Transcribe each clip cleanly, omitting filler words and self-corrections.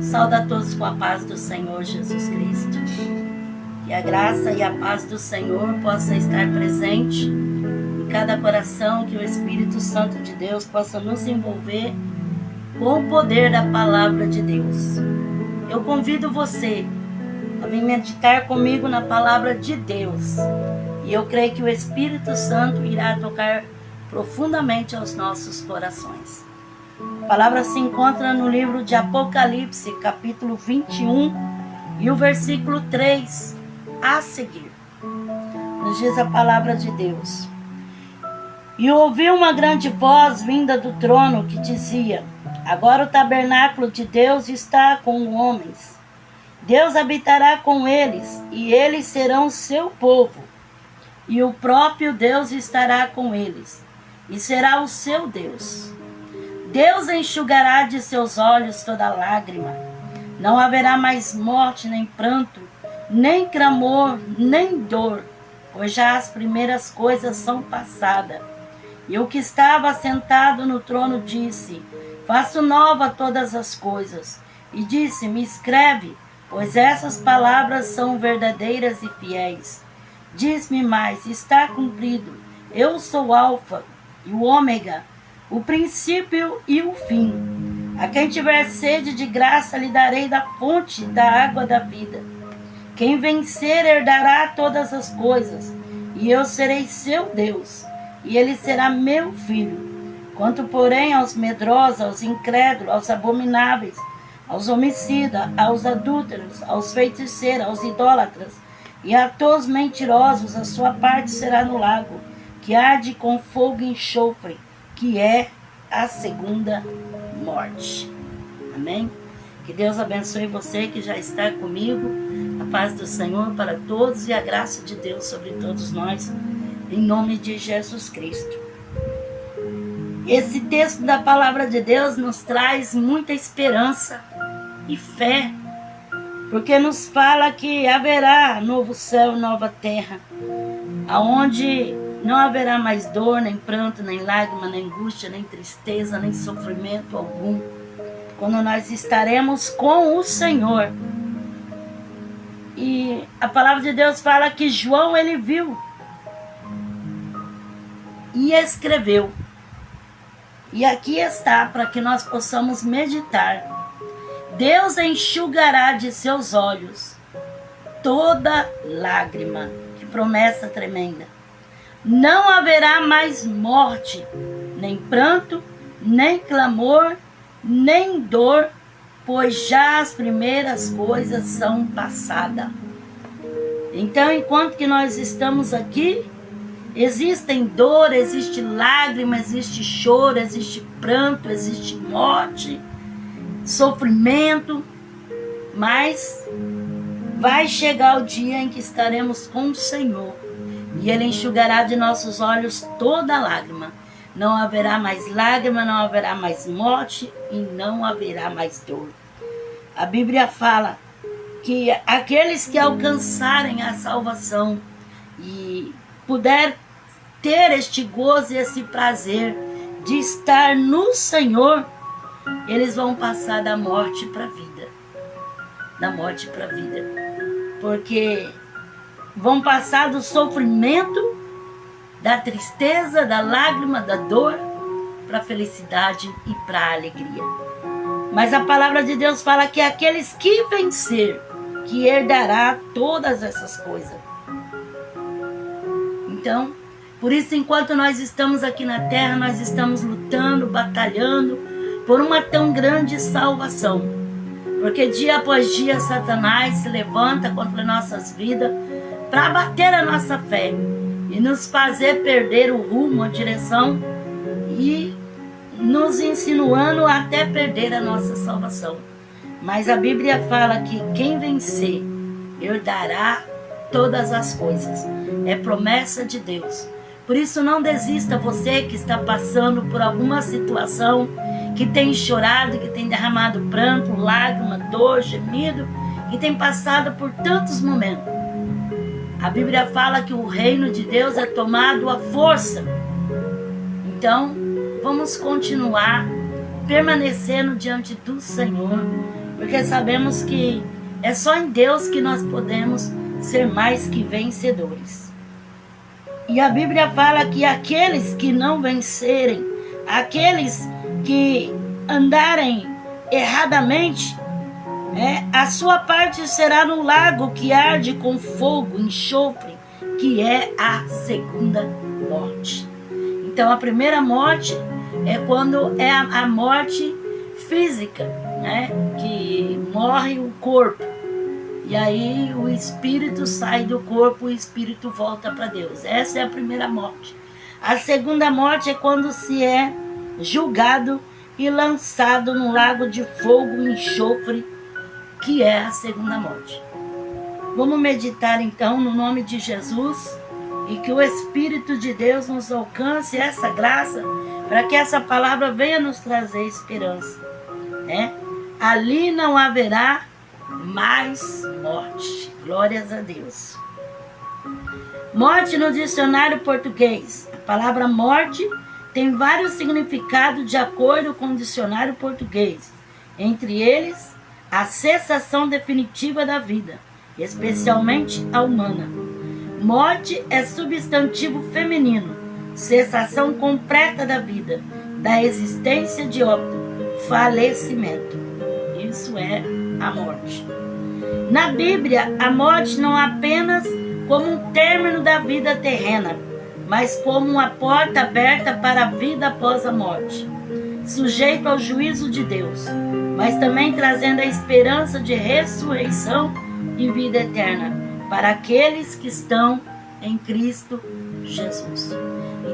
Saúdo a todos com a paz do Senhor Jesus Cristo. Que a graça e a paz do Senhor possa estar presente em cada coração, que o Espírito Santo de Deus possa nos envolver com o poder da palavra de Deus. Eu convido você a vir meditar comigo na palavra de Deus. E eu creio que o Espírito Santo irá tocar profundamente aos nossos corações. A palavra se encontra no livro de Apocalipse, capítulo 21, e o versículo 3 a seguir. Nos diz a palavra de Deus. E ouvi uma grande voz vinda do trono que dizia: agora o tabernáculo de Deus está com homens. Deus habitará com eles, e eles serão seu povo. E o próprio Deus estará com eles, e será o seu Deus. Deus enxugará de seus olhos toda lágrima. Não haverá mais morte, nem pranto, nem clamor, nem dor, pois já as primeiras coisas são passadas. E o que estava sentado no trono disse: faço nova todas as coisas. E disse-me: escreve, pois essas palavras são verdadeiras e fiéis. Diz-me mais: está cumprido. Eu sou o Alfa e o Ômega, o princípio e o fim. A quem tiver sede, de graça lhe darei da fonte da água da vida. Quem vencer herdará todas as coisas, e eu serei seu Deus, e ele será meu filho. Quanto, porém, aos medrosos, aos incrédulos, aos abomináveis, aos homicidas, aos adúlteros, aos feiticeiros, aos idólatras e a todos mentirosos, a sua parte será no lago, que arde com fogo e enxofre, que é a segunda morte. Amém? Que Deus abençoe você que já está comigo. A paz do Senhor para todos e a graça de Deus sobre todos nós, em nome de Jesus Cristo. Esse texto da palavra de Deus nos traz muita esperança e fé, porque nos fala que haverá novo céu e nova terra, aonde não haverá mais dor, nem pranto, nem lágrima, nem angústia, nem tristeza, nem sofrimento algum, quando nós estaremos com o Senhor. E a palavra de Deus fala que João, ele viu e escreveu. E aqui está, para que nós possamos meditar. Deus enxugará de seus olhos toda lágrima. Que promessa tremenda. Não haverá mais morte, nem pranto, nem clamor, nem dor, pois já as primeiras coisas são passadas. Então, enquanto que nós estamos aqui, existem dor, existe lágrima, existe choro, existe pranto, existe morte, sofrimento, mas vai chegar o dia em que estaremos com o Senhor e Ele enxugará de nossos olhos toda lágrima. Não haverá mais lágrima, não haverá mais morte e não haverá mais dor. A Bíblia fala que aqueles que alcançarem a salvação e puder ter este gozo e esse prazer de estar no Senhor, eles vão passar da morte para a vida. Da morte para a vida. Porque vão passar do sofrimento, da tristeza, da lágrima, da dor, para a felicidade e para a alegria. Mas a palavra de Deus fala que aqueles que vencer, que herdará todas essas coisas. Então, por isso, enquanto nós estamos aqui na terra, nós estamos lutando, batalhando por uma tão grande salvação. Porque dia após dia Satanás se levanta contra nossas vidas para abater a nossa fé e nos fazer perder o rumo, a direção e nos insinuando até perder a nossa salvação. Mas a Bíblia fala que quem vencer herdará todas as coisas. É promessa de Deus. Por isso não desista, você que está passando por alguma situação, que tem chorado, que tem derramado pranto, lágrima, dor, gemido, que tem passado por tantos momentos. A Bíblia fala que o reino de Deus é tomado à força. Então, vamos continuar permanecendo diante do Senhor porque sabemos que é só em Deus que nós podemos ser mais que vencedores. E a Bíblia fala que aqueles que não vencerem, aqueles que andarem erradamente, a sua parte será no lago que arde com fogo, enxofre, que é a segunda morte. Então a primeira morte é quando é a morte física, que morre o corpo. E aí o espírito sai do corpo, o espírito volta para Deus. Essa é a primeira morte. A segunda morte é quando se é julgado e lançado no lago de fogo e enxofre, que é a segunda morte. Vamos meditar então no nome de Jesus e que o Espírito de Deus nos alcance essa graça para que essa palavra venha nos trazer esperança. Ali não haverá mais morte. Glórias a Deus. Morte no dicionário português. A palavra morte tem vários significados de acordo com o dicionário português. Entre eles, a cessação definitiva da vida, especialmente a humana. Morte é substantivo feminino, cessação completa da vida, da existência de óbito, falecimento. Isso é a morte. Na Bíblia, a morte não é apenas como um término da vida terrena, mas como uma porta aberta para a vida após a morte, sujeito ao juízo de Deus, mas também trazendo a esperança de ressurreição e vida eterna para aqueles que estão em Cristo Jesus.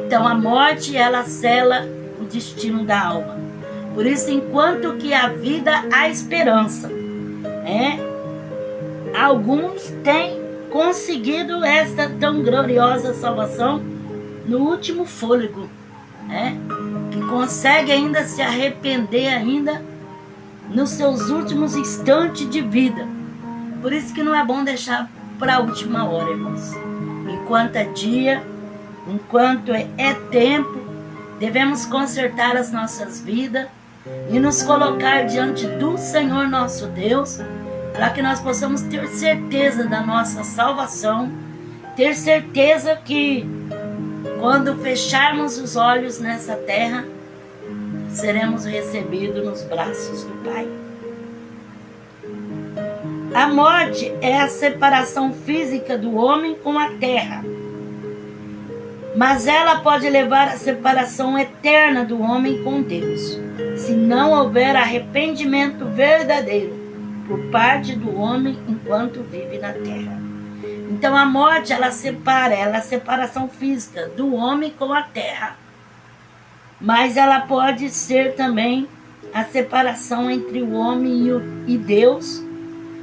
Então a morte, ela sela o destino da alma. Por isso, enquanto que a vida há esperança, alguns têm conseguido esta tão gloriosa salvação no último fôlego, que consegue ainda se arrepender ainda nos seus últimos instantes de vida. Por isso que não é bom deixar para a última hora, irmãos. Enquanto é dia, enquanto é tempo, devemos consertar as nossas vidas e nos colocar diante do Senhor nosso Deus, para que nós possamos ter certeza da nossa salvação, ter certeza que quando fecharmos os olhos nessa terra, seremos recebidos nos braços do Pai. A morte é a separação física do homem com a terra, mas ela pode levar à separação eterna do homem com Deus, se não houver arrependimento verdadeiro por parte do homem enquanto vive na terra. Então a morte, ela é a separação física do homem com a terra, mas ela pode ser também a separação entre o homem e Deus,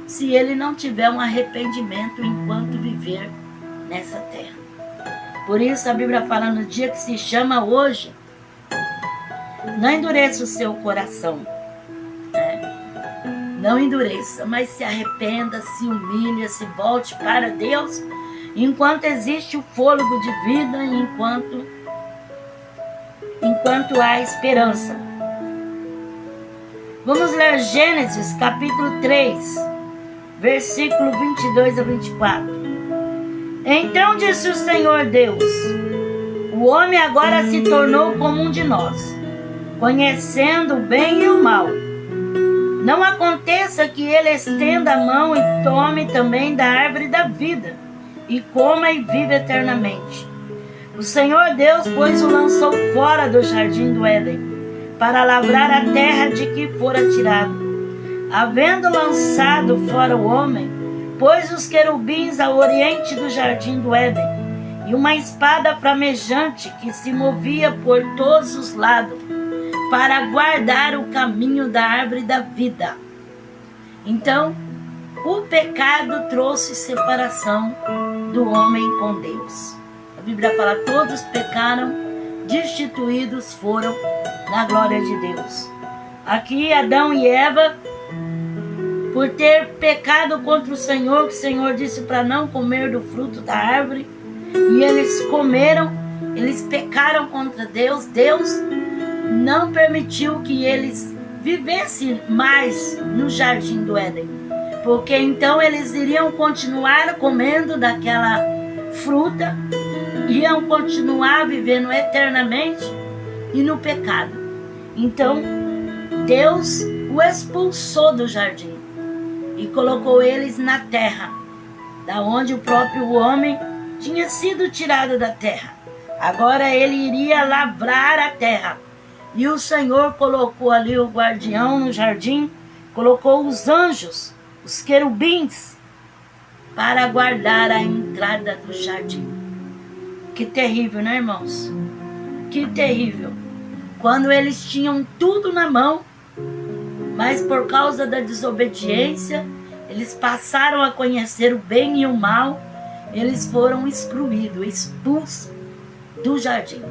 se ele não tiver um arrependimento enquanto viver nessa terra. Por isso a Bíblia fala no dia que se chama hoje, não endureça o seu coração, não endureça, mas se arrependa, se humilhe, se volte para Deus, enquanto existe o fôlego de vida, enquanto há esperança. Vamos ler Gênesis capítulo 3, versículo 22 a 24. Então disse o Senhor Deus: o homem agora se tornou como um de nós, conhecendo o bem e o mal. Não aconteça que ele estenda a mão e tome também da árvore da vida, e coma e viva eternamente. O Senhor Deus, pois, o lançou fora do jardim do Éden, para lavrar a terra de que fora tirado. Havendo lançado fora o homem, pôs os querubins ao oriente do jardim do Éden, e uma espada flamejante que se movia por todos os lados, para guardar o caminho da árvore da vida. Então, o pecado trouxe separação do homem com Deus. A Bíblia fala: todos pecaram, destituídos foram da glória de Deus. Aqui Adão e Eva, por ter pecado contra o Senhor, que o Senhor disse para não comer do fruto da árvore, e eles comeram, eles pecaram contra Deus. Deus não permitiu que eles vivesse mais no jardim do Éden, porque então eles iriam continuar comendo daquela fruta, iam continuar vivendo eternamente e no pecado. Então Deus o expulsou do jardim e colocou eles na terra, da onde o próprio homem tinha sido tirado da terra. Agora ele iria lavrar a terra. E o Senhor colocou ali o guardião no jardim, colocou os anjos, os querubins, para guardar a entrada do jardim. Que terrível, né, irmãos? Que terrível. Quando eles tinham tudo na mão, mas por causa da desobediência, eles passaram a conhecer o bem e o mal, eles foram excluídos, expulsos do jardim.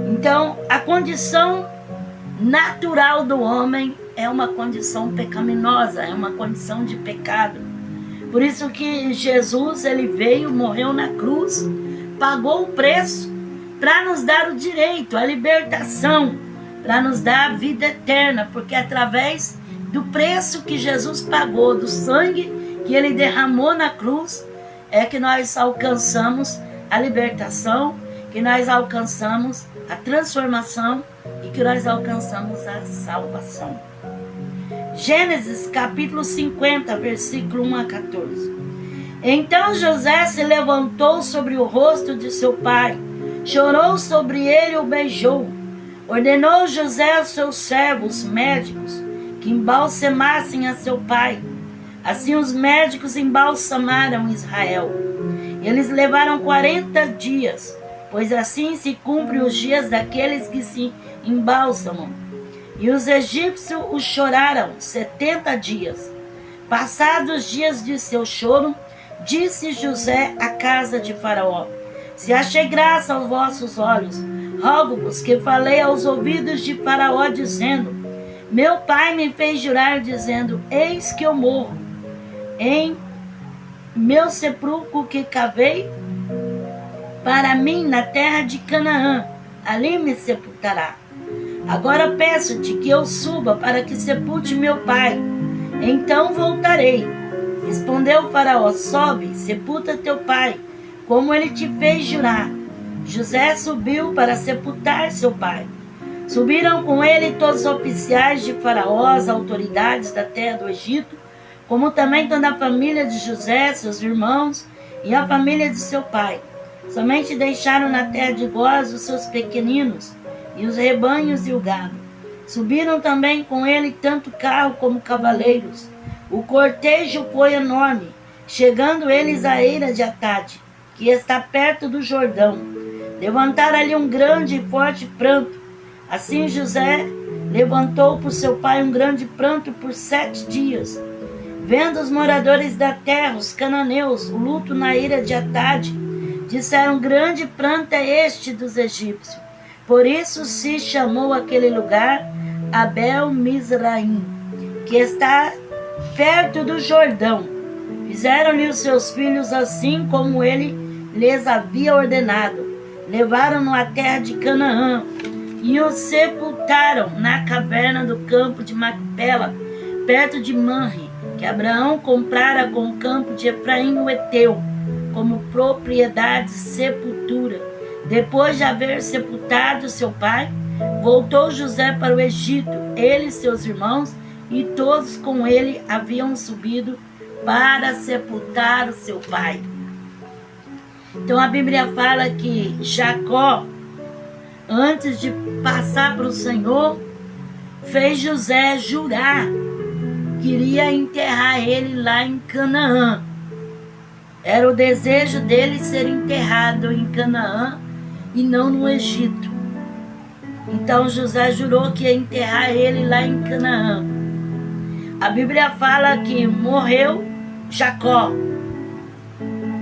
Então, a condição natural do homem é uma condição pecaminosa, é uma condição de pecado. Por isso que Jesus, ele veio, morreu na cruz, pagou o preço para nos dar o direito, a libertação, para nos dar a vida eterna, porque através do preço que Jesus pagou, do sangue que ele derramou na cruz, é que nós alcançamos a libertação, que nós alcançamos a transformação e que nós alcançamos a salvação. Gênesis capítulo 50, versículo 1 a 14. Então José se levantou sobre o rosto de seu pai, chorou sobre ele e o beijou. Ordenou José aos seus servos médicos que embalsamassem a seu pai. Assim os médicos embalsamaram Israel. Eles levaram 40 dias, pois assim se cumprem os dias daqueles que se embalsamam. E os egípcios o choraram 70 dias. Passados os dias de seu choro, disse José à casa de Faraó: se achei graça aos vossos olhos, rogo-vos que falei aos ouvidos de Faraó, dizendo: meu pai me fez jurar, dizendo: eis que eu morro em meu sepulcro que cavei para mim na terra de Canaã, ali me sepultará. Agora peço-te que eu suba para que sepulte meu pai, então voltarei. Respondeu Faraó: sobe, sepulta teu pai, como ele te fez jurar. José subiu para sepultar seu pai. Subiram com ele todos os oficiais de Faraó, as autoridades da terra do Egito, como também toda a família de José, seus irmãos e a família de seu pai. Somente deixaram na terra de Góis os seus pequeninos, e os rebanhos e o gado. Subiram também com ele tanto carro como cavaleiros. O cortejo foi enorme, chegando eles à eira de Atade, que está perto do Jordão. Levantaram ali um grande e forte pranto. Assim José levantou por seu pai um grande pranto por 7 dias. Vendo os moradores da terra, os cananeus, o luto na eira de Atade, disseram: grande pranto é este dos egípcios. Por isso se chamou aquele lugar Abel-Mizraim, que está perto do Jordão. Fizeram-lhe os seus filhos assim como ele lhes havia ordenado. Levaram-no à terra de Canaã e o sepultaram na caverna do campo de Macpela, perto de Manre, que Abraão comprara com o campo de Efraim o Eteu, como propriedade de sepultura. Depois de haver sepultado seu pai, voltou José para o Egito, ele e seus irmãos, e todos com ele haviam subido para sepultar o seu pai. Então a Bíblia fala que Jacó, antes de passar para o Senhor, fez José jurar que iria enterrar ele lá em Canaã. Era o desejo dele ser enterrado em Canaã e não no Egito. Então José jurou que ia enterrar ele lá em Canaã. A Bíblia fala que morreu Jacó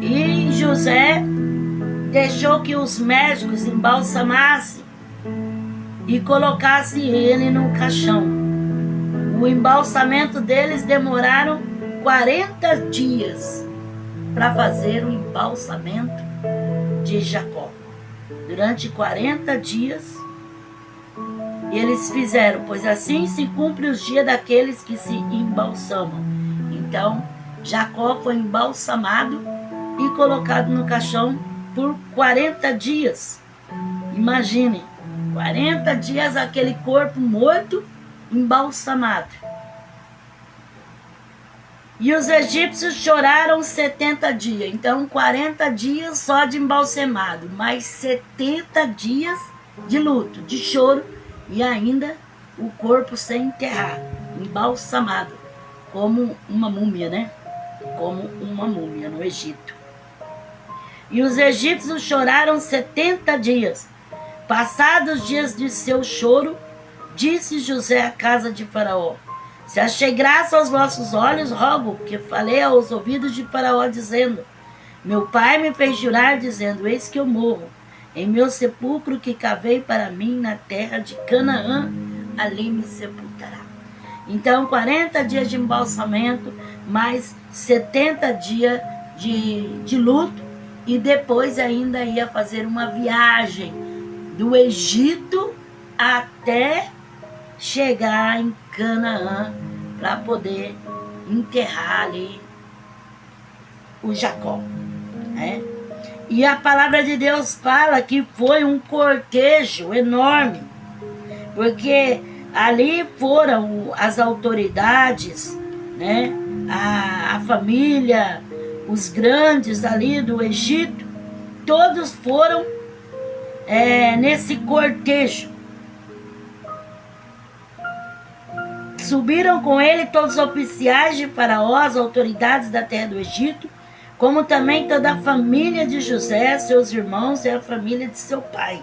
e José deixou que os médicos embalsamassem e colocassem ele no caixão. O embalsamento deles demoraram 40 dias para fazer o embalsamento de Jacó. Durante 40 dias, E eles fizeram, pois assim se cumpre os dias daqueles que se embalsamam. Então, Jacó foi embalsamado e colocado no caixão por 40 dias. Imaginem, 40 dias aquele corpo morto, embalsamado. E os egípcios choraram 70 dias. Então, 40 dias só de embalsamado, mais 70 dias de luto, de choro, e ainda o corpo sem enterrar, embalsamado, como uma múmia, né? Como uma múmia no Egito. E os egípcios choraram 70 dias. Passados os dias de seu choro, disse José à casa de Faraó: se achei graça aos vossos olhos, rogo que falei aos ouvidos de Faraó, dizendo: meu pai me fez jurar, dizendo: eis que eu morro em meu sepulcro que cavei para mim na terra de Canaã, ali me sepultará. Então, 40 dias de embalsamento, mais 70 dias de luto, e depois ainda ia fazer uma viagem do Egito até chegar em Canaã para poder enterrar ali o Jacó, né? E a palavra de Deus fala que foi um cortejo enorme, porque ali foram as autoridades, né? A família, os grandes ali do Egito, todos foram nesse cortejo. Subiram com ele todos os oficiais de Faraó, as autoridades da terra do Egito, como também toda a família de José, seus irmãos e a família de seu pai.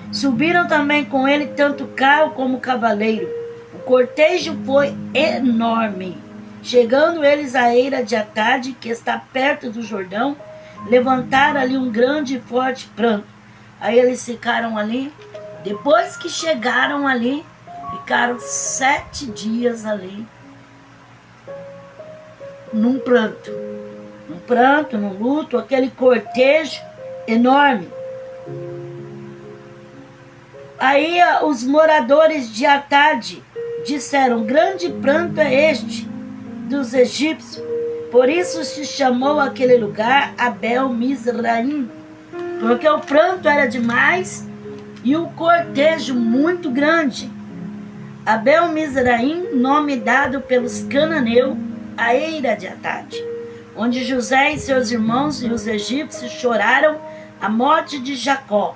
Subiram também com ele tanto carro como cavaleiro. O cortejo foi enorme. Chegando eles à eira de Atade, que está perto do Jordão, levantaram ali um grande e forte pranto. Aí eles ficaram ali, depois que chegaram ali, ficaram 7 dias ali, num pranto, num luto, aquele cortejo enorme. Aí os moradores de Atade disseram: grande pranto é este dos egípcios, por isso se chamou aquele lugar Abel Mizraim, porque o pranto era demais e o cortejo muito grande. Abel Mizraim, nome dado pelos cananeus, a eira de Atade, onde José e seus irmãos e os egípcios choraram a morte de Jacó.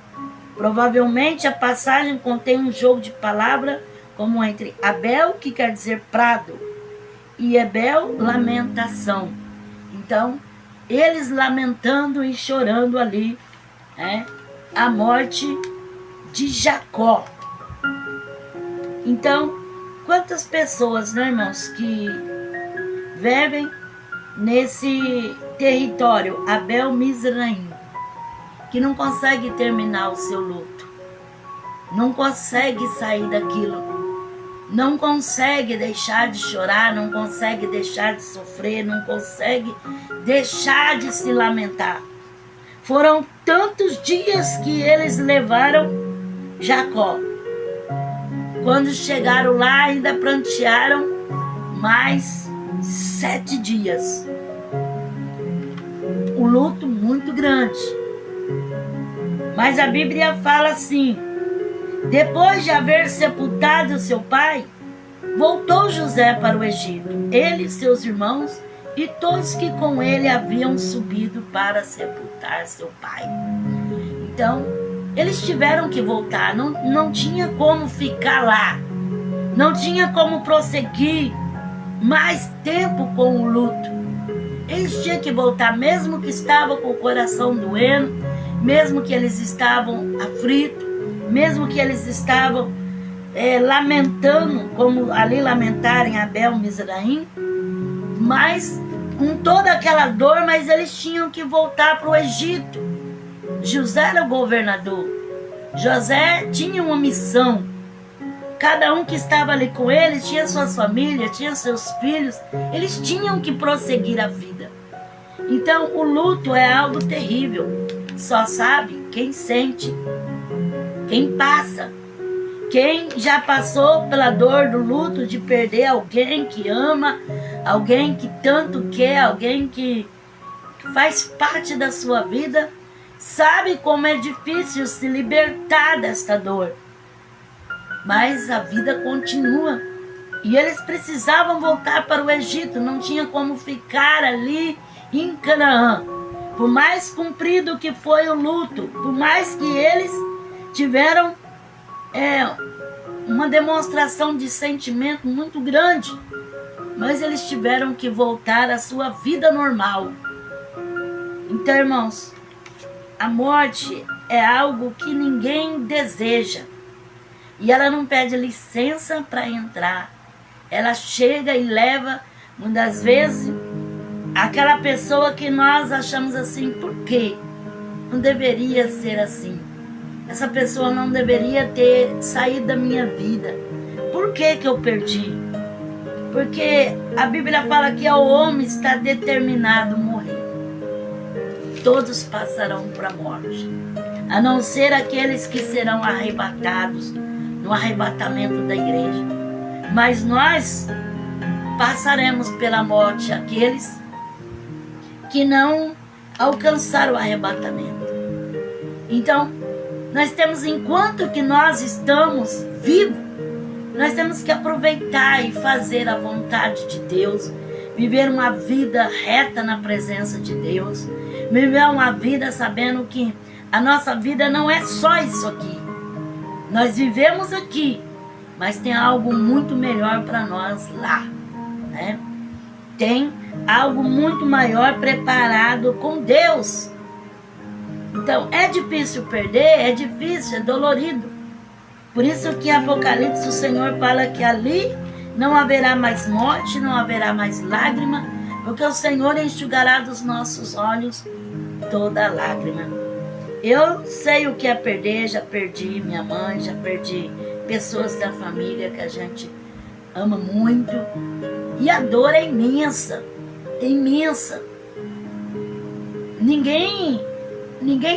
Provavelmente a passagem contém um jogo de palavras, como entre Abel, que quer dizer prado, e Ebel, lamentação. Então, eles lamentando e chorando ali, a morte de Jacó. Então, quantas pessoas, né, irmãos, que vivem nesse território, Abel Mizraim, que não consegue terminar o seu luto, não consegue sair daquilo, não consegue deixar de chorar, não consegue deixar de sofrer, não consegue deixar de se lamentar. Foram tantos dias que eles levaram Jacó. Quando chegaram lá, ainda prantearam mais 7 dias. Um luto muito grande. Mas a Bíblia fala assim: depois de haver sepultado seu pai, voltou José para o Egito, ele, seus irmãos e todos que com ele haviam subido para sepultar seu pai. Então, eles tiveram que voltar, não tinha como ficar lá, não tinha como prosseguir mais tempo com o luto. Eles tinham que voltar, mesmo que estavam com o coração doendo, mesmo que eles estavam aflitos, mesmo que eles estavam lamentando, como ali lamentaram em Abel Mizraim, mas com toda aquela dor, mas eles tinham que voltar para o Egito. José era o governador, José tinha uma missão, cada um que estava ali com ele tinha suas famílias, tinha seus filhos, eles tinham que prosseguir a vida. Então o luto é algo terrível, só sabe quem sente, quem passa. Quem já passou pela dor do luto de perder alguém que ama, alguém que tanto quer, alguém que faz parte da sua vida, sabe como é difícil se libertar desta dor. Mas a vida continua. E eles precisavam voltar para o Egito, não tinha como ficar ali em Canaã. Por mais comprido que foi o luto, por mais que eles tiveram uma demonstração de sentimento muito grande, mas eles tiveram que voltar à sua vida normal. Então, irmãos, a morte é algo que ninguém deseja. E ela não pede licença para entrar. Ela chega e leva, muitas vezes, aquela pessoa que nós achamos assim, por quê? Não deveria ser assim. Essa pessoa não deveria ter saído da minha vida. Por que que eu perdi? Porque a Bíblia fala que o homem está determinado a morrer. Todos passarão para a morte, a não ser aqueles que serão arrebatados no arrebatamento da igreja. Mas nós passaremos pela morte aqueles que não alcançaram o arrebatamento. Então, nós temos, enquanto que nós estamos vivos, nós temos que aproveitar e fazer a vontade de Deus, viver uma vida reta na presença de Deus, viver uma vida sabendo que a nossa vida não é só isso aqui. Nós vivemos aqui, mas tem algo muito melhor para nós lá, né? Tem algo muito maior preparado com Deus. Então, é difícil perder, é difícil, é dolorido. Por isso que em Apocalipse o Senhor fala que ali não haverá mais morte, não haverá mais lágrima, porque o Senhor enxugará dos nossos olhos toda lágrima. Eu sei o que é perder, já perdi minha mãe, já perdi pessoas da família que a gente ama muito. E a dor é imensa, imensa. Ninguém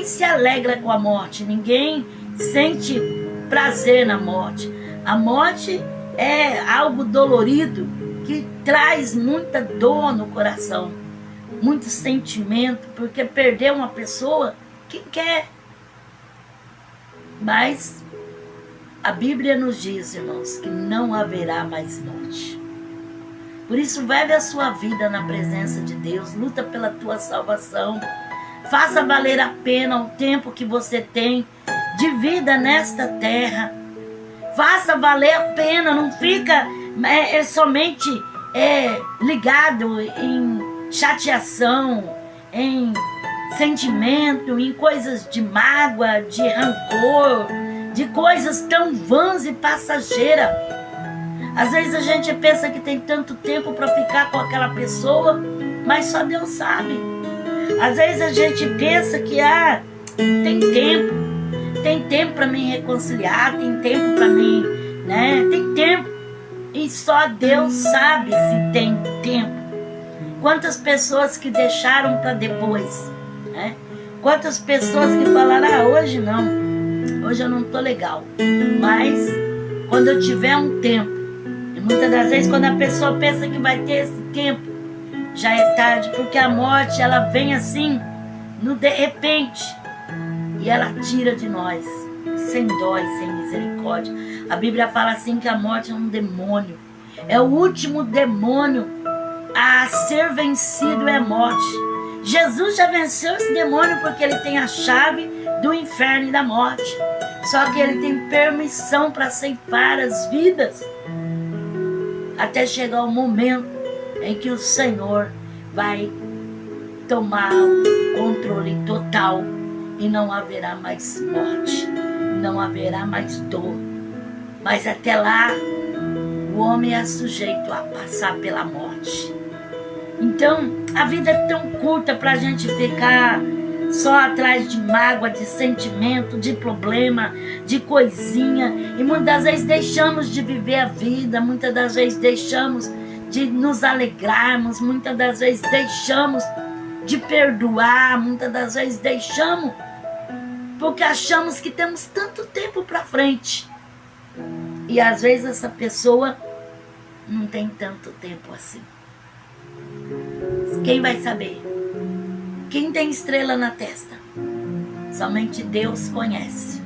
se alegra com a morte, ninguém sente prazer na morte. A morte é algo dolorido que traz muita dor no coração, muito sentimento, porque perder uma pessoa, quem quer? Mas a Bíblia nos diz, irmãos, que não haverá mais morte. Por isso, vive a sua vida na presença de Deus, luta pela tua salvação, faça valer a pena o tempo que você tem de vida nesta terra. Faça valer a pena, não fica somente ligado em chateação, em sentimento, em coisas de mágoa, de rancor, de coisas tão vãs e passageiras. Às vezes a gente pensa que tem tanto tempo para ficar com aquela pessoa, mas só Deus sabe. Às vezes a gente pensa que tem tempo para me reconciliar, tem tempo para mim, né? Tem tempo. E só Deus sabe se tem tempo. Quantas pessoas que deixaram para depois, né? Quantas pessoas que falaram, hoje não, hoje eu não tô legal, mas quando eu tiver um tempo, e muitas das vezes quando a pessoa pensa que vai ter esse tempo, já é tarde, porque a morte ela vem assim, no de repente, e ela tira de nós, sem dó e sem misericórdia. A Bíblia fala assim que a morte é um demônio, é o último demônio a ser vencido, é a morte. Jesus já venceu esse demônio porque ele tem a chave do inferno e da morte. Só que ele tem permissão para ceifar as vidas até chegar o momento em que o Senhor vai tomar o controle total e não haverá mais morte, não haverá mais dor. Mas até lá, o homem é sujeito a passar pela morte. Então, a vida é tão curta para a gente ficar só atrás de mágoa, de sentimento, de problema, de coisinha. E muitas das vezes deixamos de viver a vida, muitas das vezes deixamos de nos alegrarmos, muitas das vezes deixamos de perdoar, muitas das vezes deixamos porque achamos que temos tanto tempo para frente. E às vezes essa pessoa não tem tanto tempo assim. Quem vai saber? Quem tem estrela na testa? Somente Deus conhece.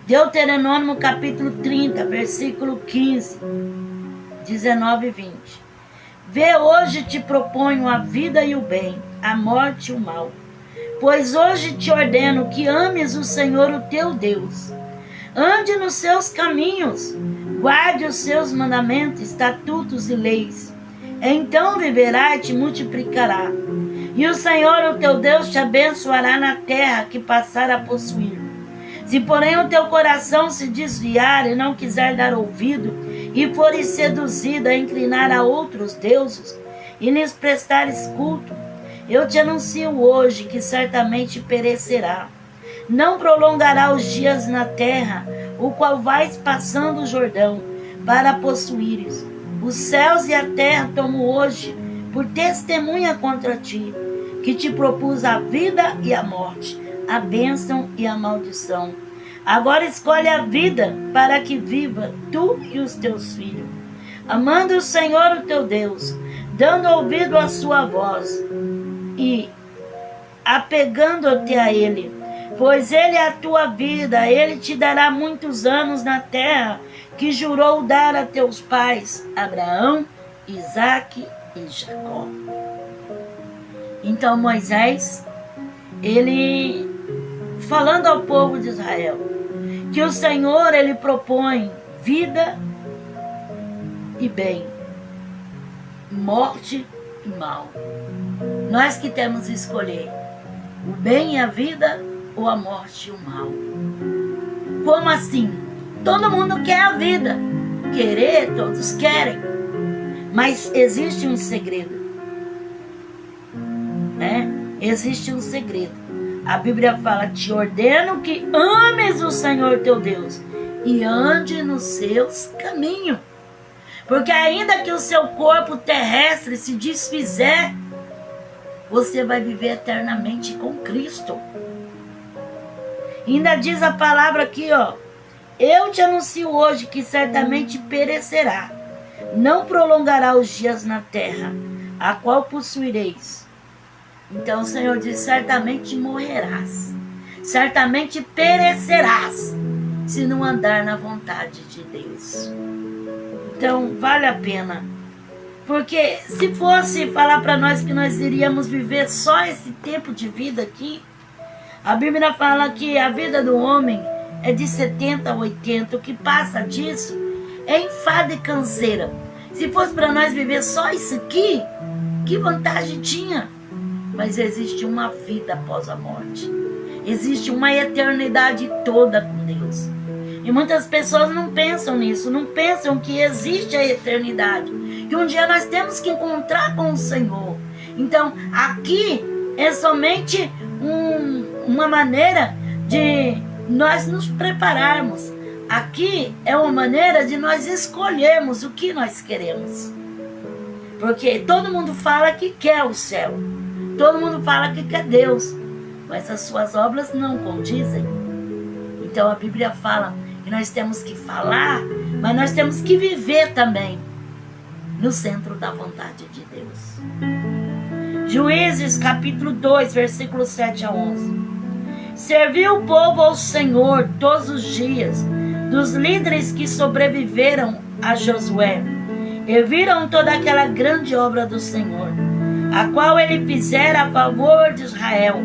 Deuteronômio capítulo 30, versículo 15, 19 e 20. Vê, hoje te proponho a vida e o bem, a morte e o mal. Pois hoje te ordeno que ames o Senhor, o teu Deus. Ande nos seus caminhos, guarde os seus mandamentos, estatutos e leis. Então viverá e te multiplicará. E o Senhor, o teu Deus, te abençoará na terra que passar a possuir. Se porém o teu coração se desviar e não quiser dar ouvido, e fores seduzido a inclinar a outros deuses, e lhes prestares culto, eu te anuncio hoje que certamente perecerá. Não prolongará os dias na terra, o qual vais passando o Jordão, para possuíres. Os céus e a terra tomo hoje por testemunha contra ti, que te propus a vida e a morte, a bênção e a maldição. Agora escolhe a vida, para que viva tu e os teus filhos, amando o Senhor, o teu Deus, dando ouvido à sua voz e apegando-te a Ele, pois Ele é a tua vida. Ele te dará muitos anos na terra que jurou dar a teus pais, Abraão, Isaque e Jacó. Então Moisés, ele falando ao povo de Israel, que o Senhor, ele propõe vida e bem, morte e mal. Nós que temos que escolher o bem e a vida, ou a morte e o mal. Como assim? Todo mundo quer a vida. Querer, todos querem. Mas existe um segredo. Né? Existe um segredo. A Bíblia fala, te ordeno que ames o Senhor teu Deus e ande nos seus caminhos. Porque ainda que o seu corpo terrestre se desfizer, você vai viver eternamente com Cristo. Ainda diz a palavra aqui, ó. Eu te anuncio hoje que certamente perecerá. Não prolongará os dias na terra, a qual possuireis. Então o Senhor diz, certamente morrerás. Certamente perecerás, se não andar na vontade de Deus. Então vale a pena. Porque se fosse falar para nós que nós iríamos viver só esse tempo de vida aqui, a Bíblia fala que a vida do homem é de 70 a 80. O que passa disso é enfado e canseira. Se fosse para nós viver só isso aqui, que vantagem tinha? Mas existe uma vida após a morte. Existe uma eternidade toda com Deus. E muitas pessoas não pensam nisso, não pensam que existe a eternidade, que um dia nós temos que encontrar com o Senhor. Então, aqui é somente uma maneira de nós nos prepararmos. Aqui é uma maneira de nós escolhermos o que nós queremos. Porque todo mundo fala que quer o céu, todo mundo fala que quer Deus, mas as suas obras não condizem. Então a Bíblia fala que nós temos que falar, mas nós temos que viver também no centro da vontade de Deus. Juízes capítulo 2, versículo 7 a 11. Serviu o povo ao Senhor todos os dias, dos líderes que sobreviveram a Josué, e viram toda aquela grande obra do Senhor, a qual ele fizera a favor de Israel.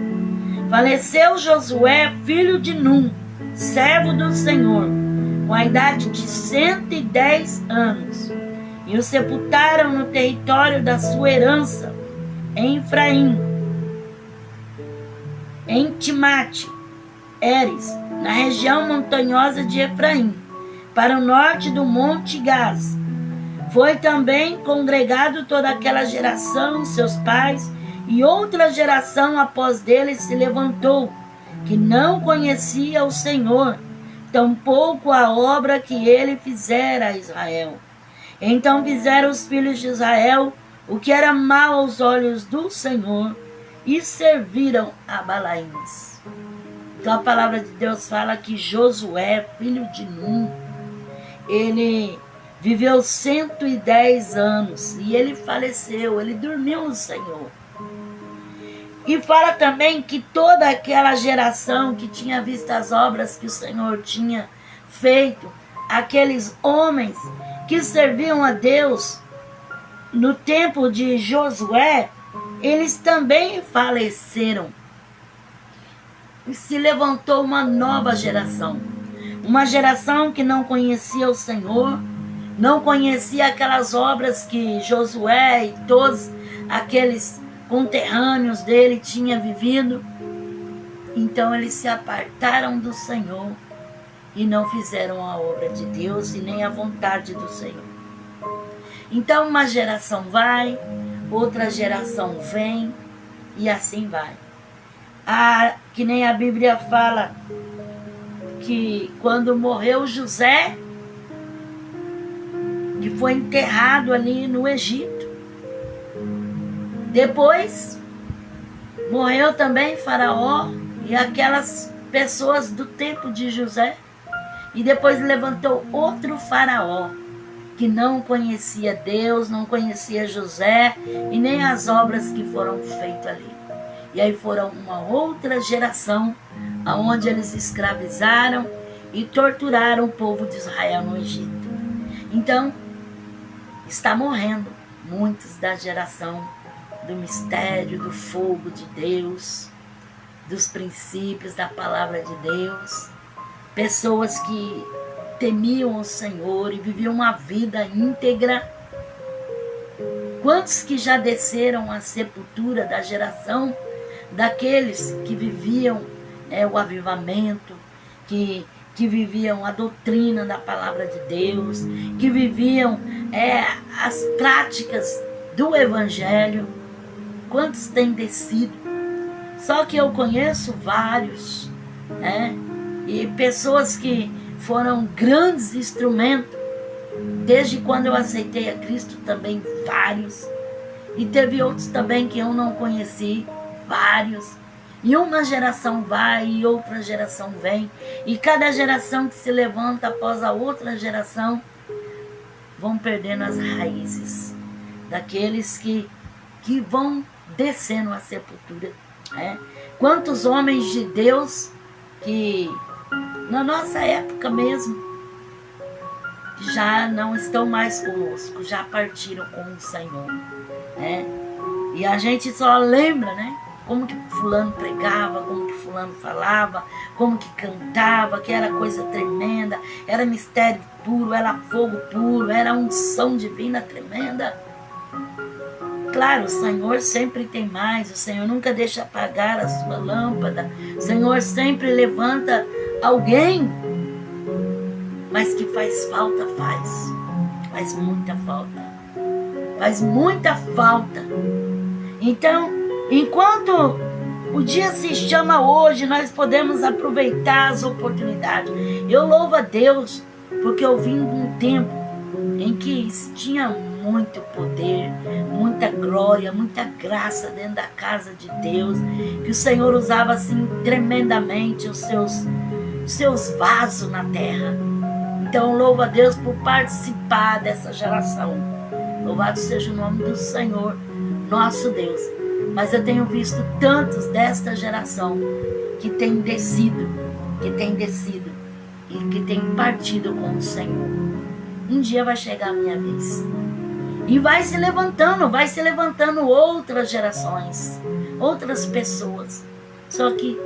Faleceu Josué, filho de Num, servo do Senhor, com a idade de 110 anos, e o sepultaram no território da sua herança, em Efraim, em Timate, Eres, na região montanhosa de Efraim, para o norte do Monte Gás. Foi também congregado toda aquela geração, seus pais, e outra geração após dele se levantou, que não conhecia o Senhor, tampouco a obra que ele fizera a Israel. Então fizeram os filhos de Israel o que era mal aos olhos do Senhor, e serviram a Balaíns. Então a palavra de Deus fala que Josué, filho de Num, ele viveu 110 anos e ele faleceu, ele dormiu no Senhor. E fala também que toda aquela geração que tinha visto as obras que o Senhor tinha feito, aqueles homens que serviam a Deus no tempo de Josué, eles também faleceram. E se levantou uma nova geração. Uma geração que não conhecia o Senhor, não conhecia aquelas obras que Josué e todos aqueles conterrâneos dele tinham vivido. Então eles se apartaram do Senhor e não fizeram a obra de Deus e nem a vontade do Senhor. Então uma geração vai, outra geração vem e assim vai. Que nem a Bíblia fala que quando morreu José, que foi enterrado ali no Egito. Depois morreu também Faraó e aquelas pessoas do tempo de José. E depois levantou outro Faraó que não conhecia Deus, não conhecia José e nem as obras que foram feitas ali. E aí foram uma outra geração onde eles escravizaram e torturaram o povo de Israel no Egito. Então, está morrendo muitos da geração do mistério, do fogo de Deus, dos princípios da palavra de Deus. Pessoas que temiam o Senhor e viviam uma vida íntegra. Quantos que já desceram à sepultura da geração daqueles que viviam o avivamento, que viviam a doutrina da palavra de Deus, que viviam as práticas do Evangelho. Quantos têm descido? Só que eu conheço vários, e pessoas que foram grandes instrumentos, desde quando eu aceitei a Cristo também, vários. E teve outros também que eu não conheci, vários. E uma geração vai e outra geração vem. E cada geração que se levanta após a outra geração, vão perdendo as raízes daqueles que vão descendo à sepultura. Quantos homens de Deus que na nossa época mesmo já não estão mais conosco, já partiram com o Senhor. E a gente só lembra, como que fulano pregava, como que fulano falava, como que cantava, que era coisa tremenda, era mistério puro, era fogo puro, era unção divina tremenda. Claro, o Senhor sempre tem mais, o Senhor nunca deixa apagar a sua lâmpada, o Senhor sempre levanta alguém, mas que faz falta, faz muita falta. Então, enquanto o dia se chama hoje, nós podemos aproveitar as oportunidades. Eu louvo a Deus, porque eu vim de um tempo em que tinha muito poder, muita glória, muita graça dentro da casa de Deus, que o Senhor usava assim tremendamente os seus vasos na terra. Então louvo a Deus por participar dessa geração. Louvado seja o nome do Senhor, nosso Deus. Mas eu tenho visto tantos desta geração que tem descido e que tem partido com o Senhor. Um dia vai chegar a minha vez. E vai se levantando outras gerações, outras pessoas. Só que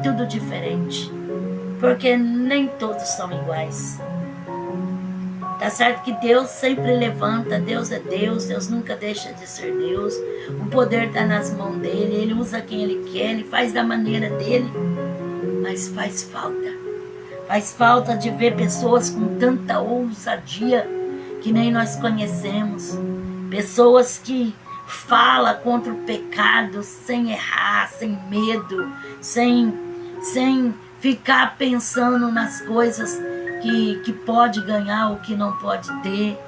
tudo diferente. Porque nem todos são iguais. Tá certo que Deus sempre levanta, Deus é Deus, Deus nunca deixa de ser Deus. O poder está nas mãos dele, ele usa quem ele quer, ele faz da maneira dele. Mas faz falta de ver pessoas com tanta ousadia que nem nós conhecemos. Pessoas que falam contra o pecado sem errar, sem medo, sem ficar pensando nas coisas que pode ganhar ou que não pode ter.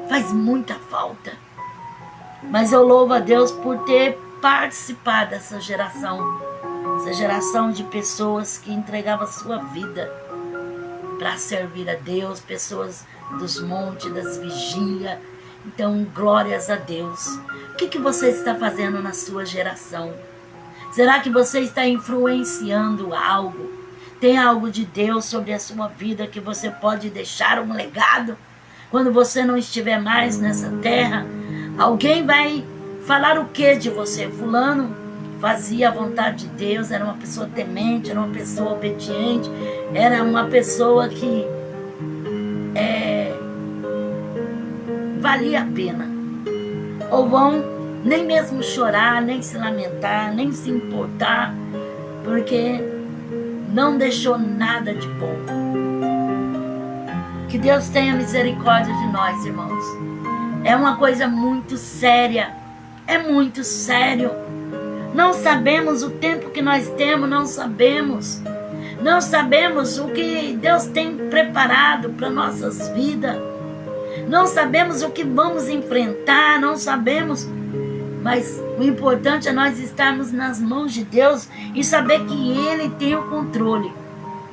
Faz muita falta. Mas eu louvo a Deus por ter participado dessa geração. Essa geração de pessoas que entregavam a sua vida para servir a Deus, pessoas dos montes, das vigílias. Então, glórias a Deus. O que você está fazendo na sua geração? Será que você está influenciando algo? Tem algo de Deus sobre a sua vida que você pode deixar um legado? Quando você não estiver mais nessa terra, alguém vai falar o que de você? Fulano fazia a vontade de Deus, era uma pessoa temente, era uma pessoa obediente, era uma pessoa que valia a pena. Ou vão nem mesmo chorar, nem se lamentar, nem se importar, porque não deixou nada de bom. Que Deus tenha misericórdia de nós, irmãos. É uma coisa muito séria. É muito sério. Não sabemos o tempo que nós temos, não sabemos. Não sabemos o que Deus tem preparado para nossas vidas. Não sabemos o que vamos enfrentar, não sabemos. Mas o importante é nós estarmos nas mãos de Deus e saber que Ele tem o controle.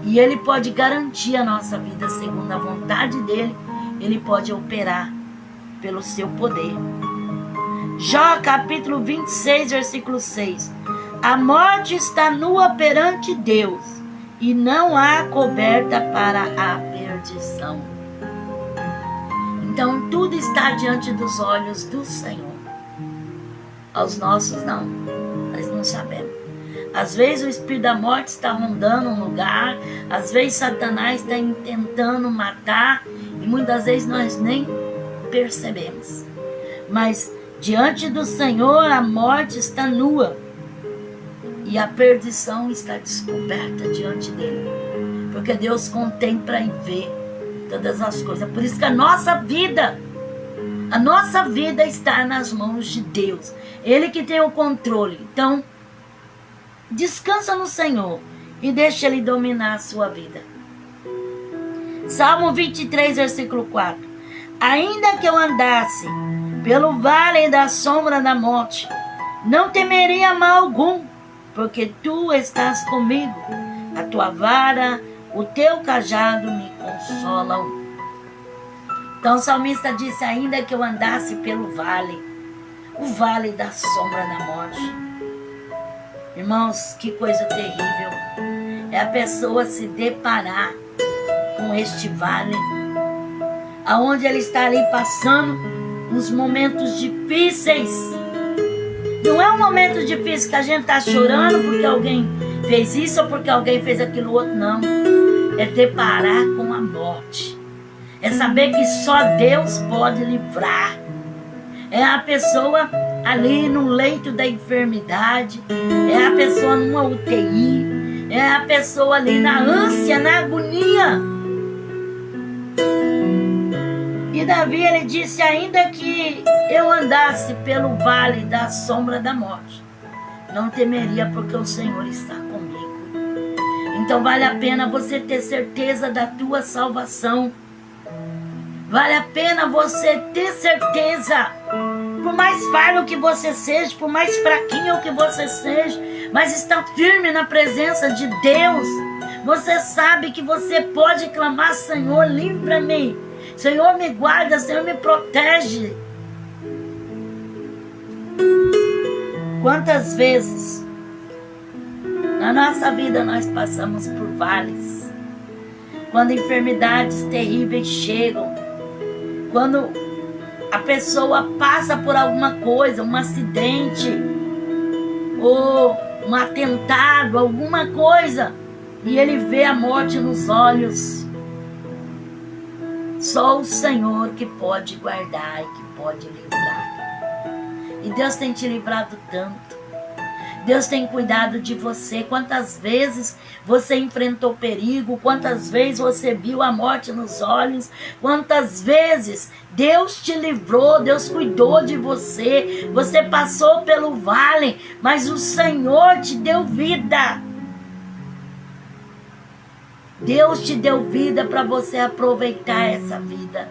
E Ele pode garantir a nossa vida segundo a vontade dEle. Ele pode operar pelo seu poder. Jó capítulo 26, versículo 6. A morte está nua perante Deus, e não há coberta para a perdição. Então tudo está diante dos olhos do Senhor. Aos nossos não, nós não sabemos. Às vezes o espírito da morte está rondando um lugar, às vezes Satanás está tentando matar, e muitas vezes nós nem percebemos. Mas diante do Senhor a morte está nua, e a perdição está descoberta diante dele, porque Deus contempla e vê todas as coisas. Por isso que a nossa vida está nas mãos de Deus. Ele que tem o controle. Então, descansa no Senhor e deixa Ele dominar a sua vida. Salmo 23, versículo 4. Ainda que eu andasse pelo vale da sombra da morte, não temeria mal algum, porque Tu estás comigo. A Tua vara, o Teu cajado me consolam. Então o salmista disse, ainda que eu andasse pelo vale, o vale da sombra da morte. Irmãos, que coisa terrível é a pessoa se deparar com este vale, aonde ele está ali passando uns momentos difíceis. Não é um momento difícil que a gente está chorando porque alguém fez isso ou porque alguém fez aquilo outro, não. É deparar com a morte. É saber que só Deus pode livrar. É a pessoa ali no leito da enfermidade. É a pessoa numa UTI. É a pessoa ali na ânsia, na agonia. E Davi, ele disse, ainda que eu andasse pelo vale da sombra da morte, não temeria, porque o Senhor está comigo. Então vale a pena você ter certeza da tua salvação. Vale a pena você ter certeza, por mais falho que você seja, por mais fraquinho que você seja, mas está firme na presença de Deus. Você sabe que você pode clamar, Senhor, livra-me. Senhor, me guarda, Senhor, me protege. Quantas vezes na nossa vida nós passamos por vales, quando enfermidades terríveis chegam, quando a pessoa passa por alguma coisa, um acidente, ou um atentado, alguma coisa, e ele vê a morte nos olhos. Só o Senhor que pode guardar e que pode livrar. E Deus tem te livrado tanto. Deus tem cuidado de você. Quantas vezes você enfrentou perigo, quantas vezes você viu a morte nos olhos, quantas vezes Deus te livrou, Deus cuidou de você. Você passou pelo vale, mas o Senhor te deu vida. Deus te deu vida para você aproveitar essa vida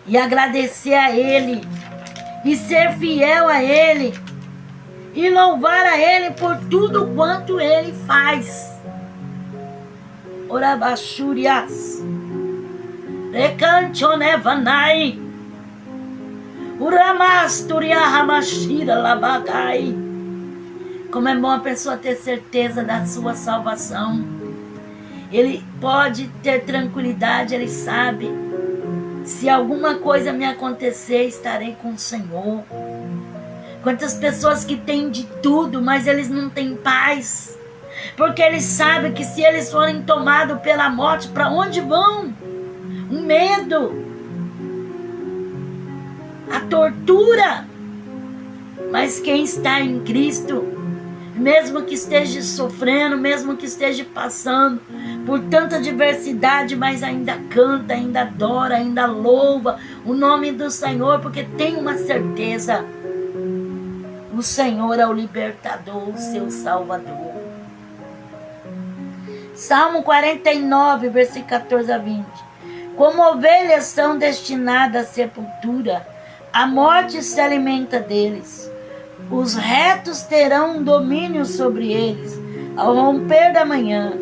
e agradecer a Ele e ser fiel a Ele e louvar a Ele por tudo quanto Ele faz. Orabashurias. Recanchonevanai. Uramasturia Hamashira Labagai. Como é bom a pessoa ter certeza da sua salvação. Ele pode ter tranquilidade, ele sabe. Se alguma coisa me acontecer, estarei com o Senhor. Quantas pessoas que têm de tudo, mas eles não têm paz. Porque eles sabem que se eles forem tomados pela morte, para onde vão? O medo. A tortura. Mas quem está em Cristo, mesmo que esteja sofrendo, mesmo que esteja passando por tanta adversidade, mas ainda canta, ainda adora, ainda louva o nome do Senhor, porque tem uma certeza: o Senhor é o libertador, o seu salvador. Salmo 49, versículo 14 a 20. Como ovelhas são destinadas à sepultura, a morte se alimenta deles. Os retos terão domínio sobre eles ao romper da manhã.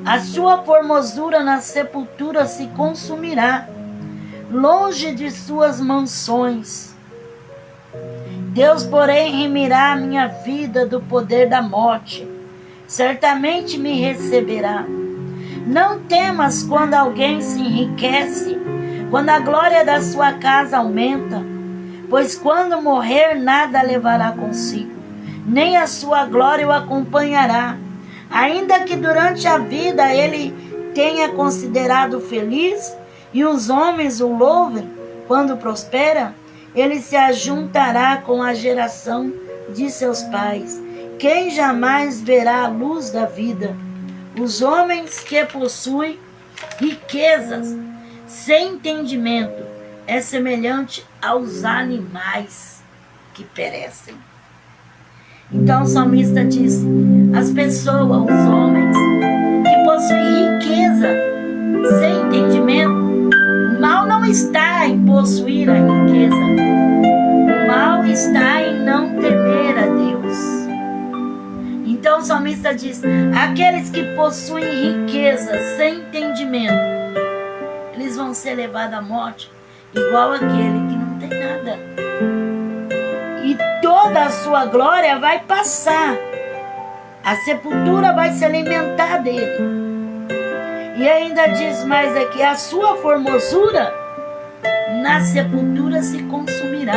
A sua formosura na sepultura se consumirá, longe de suas mansões. Deus, porém, remirá a minha vida do poder da morte. Certamente me receberá. Não temas quando alguém se enriquece, quando a glória da sua casa aumenta, pois quando morrer nada levará consigo, nem a sua glória o acompanhará. Ainda que durante a vida ele tenha considerado feliz e os homens o louvem quando prospera, ele se ajuntará com a geração de seus pais. Quem jamais verá a luz da vida? Os homens que possuem riquezas sem entendimento é semelhante aos animais que perecem. Então o salmista disse: as pessoas, os homens que possuem riqueza sem entendimento, o mal não está em possuir a riqueza, o mal está em não temer a Deus. Então o salmista diz: aqueles que possuem riqueza sem entendimento, eles vão ser levados à morte igual aquele que não tem nada. E toda a sua glória vai passar. A sepultura vai se alimentar dele. E ainda diz mais aqui: a sua formosura na sepultura se consumirá.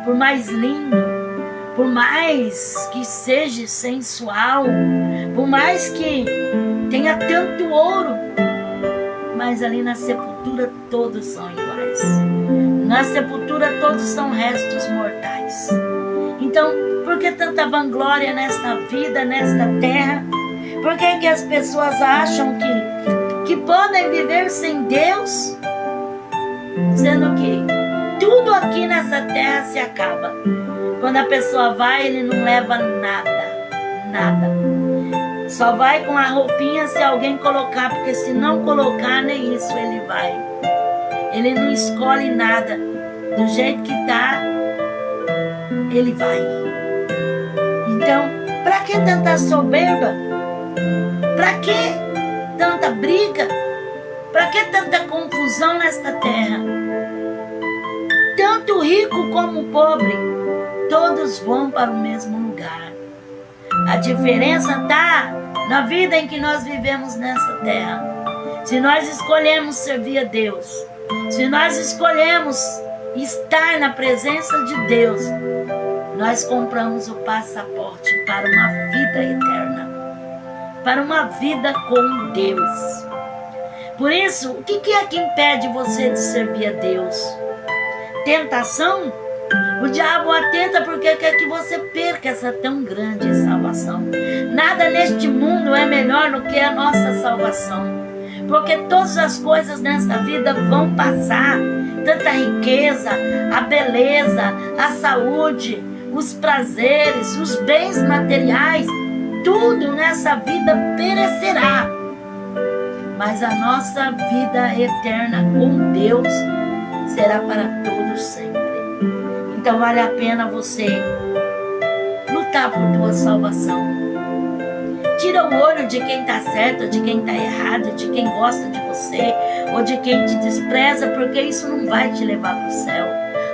Por mais lindo, por mais que seja sensual, por mais que tenha tanto ouro, mas ali na sepultura todos são iguais. Na sepultura todos são restos mortais. Então, por que tanta vanglória nesta vida, nesta terra? Por que as pessoas acham que podem viver sem Deus? Sendo que tudo aqui nessa terra se acaba. Quando a pessoa vai, ele não leva nada. Nada. Só vai com a roupinha se alguém colocar, porque se não colocar, nem isso ele vai. Ele não escolhe nada. Do jeito que tá, ele vai. Então, para que tanta soberba? Para que tanta briga? Para que tanta confusão nesta terra? Tanto rico como pobre, todos vão para o mesmo lugar. A diferença está na vida em que nós vivemos nessa terra. Se nós escolhemos servir a Deus, se nós escolhemos estar na presença de Deus, nós compramos o passaporte para uma vida eterna, para uma vida com Deus. Por isso, o que é que impede você de servir a Deus? Tentação? O diabo atenta porque quer que você perca essa tão grande salvação. Nada neste mundo é melhor do que a nossa salvação, porque todas as coisas nesta vida vão passar. Tanta riqueza, a beleza, a saúde, os prazeres, os bens materiais, tudo nessa vida perecerá. Mas a nossa vida eterna com Deus será para todos sempre. Então vale a pena você lutar por tua salvação. tira o olho de quem está certo, de quem está errado, de quem gosta de você ou de quem te despreza, porque isso não vai te levar para o céu.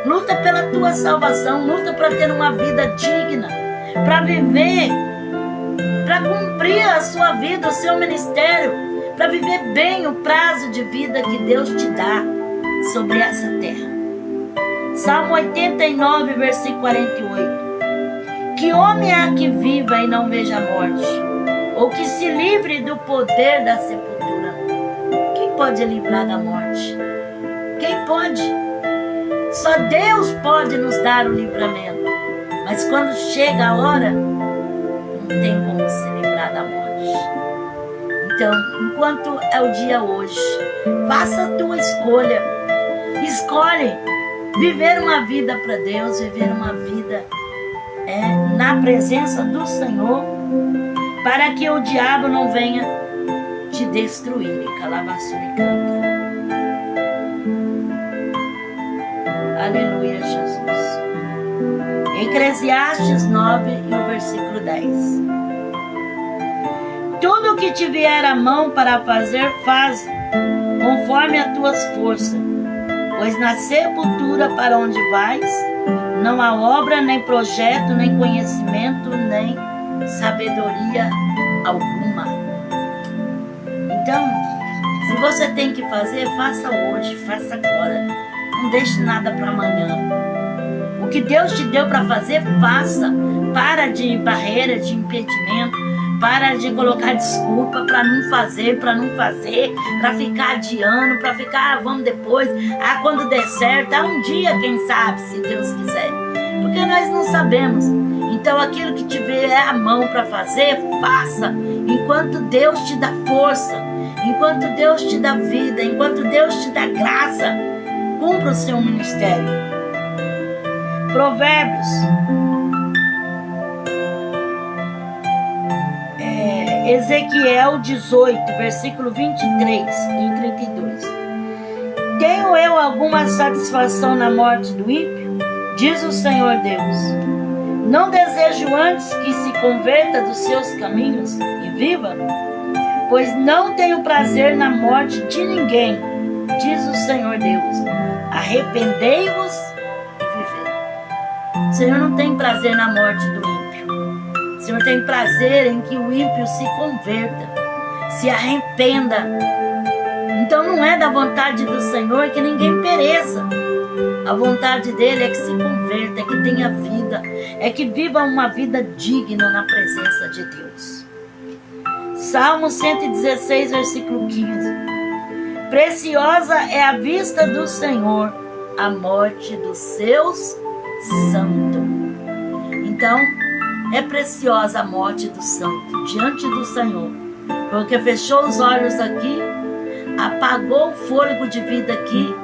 Luta pela tua salvação, luta para ter uma vida digna, para viver, para cumprir a sua vida, o seu ministério, para viver bem o prazo de vida que Deus te dá sobre essa terra. Salmo 89, versículo 48. Que homem há que viva e não veja a morte, ou que se livre do poder da sepultura? Quem pode livrar da morte? Quem pode? Só Deus pode nos dar o livramento. Mas quando chega a hora, não tem como se livrar da morte. Então, enquanto é o dia hoje, faça a tua escolha. Escolhe viver uma vida para Deus, viver uma vida na presença do Senhor, para que o diabo não venha te destruir. Aleluia, Jesus. Eclesiastes 9 e o versículo 10. Tudo que te vier à mão para fazer, faz conforme as tuas forças, pois na sepultura para onde vais, não há obra, nem projeto, nem conhecimento, nem sabedoria alguma. Então, se você tem que fazer, faça hoje, faça agora. Não deixe nada para amanhã. O que Deus te deu para fazer, faça. Para de barreira, de impedimento. Para de colocar desculpa para não fazer, para ficar adiando, para ficar, vamos depois, quando der certo, um dia, quem sabe, se Deus quiser. Porque nós não sabemos. Então, aquilo que te vier à mão para fazer, faça. Enquanto Deus te dá força, enquanto Deus te dá vida, enquanto Deus te dá graça, cumpra o seu ministério. Provérbios. Ezequiel 18, versículo 23 e 32. Tenho eu alguma satisfação na morte do ímpio? Diz o Senhor Deus. Não desejo antes que se converta dos seus caminhos e viva? Pois não tenho prazer na morte de ninguém, diz o Senhor Deus. Arrependei-vos e vivei. O Senhor não tem prazer na morte do ímpio. O Senhor tem prazer em que o ímpio se converta, se arrependa. Então não é da vontade do Senhor que ninguém pereça. A vontade dele é que se converta, é que tenha vida, é que viva uma vida digna na presença de Deus. Salmo 116, versículo 15. Preciosa é a vista do Senhor, a morte dos seus santos. Então, é preciosa a morte do santo diante do Senhor, porque fechou os olhos aqui, apagou o fôlego de vida aqui,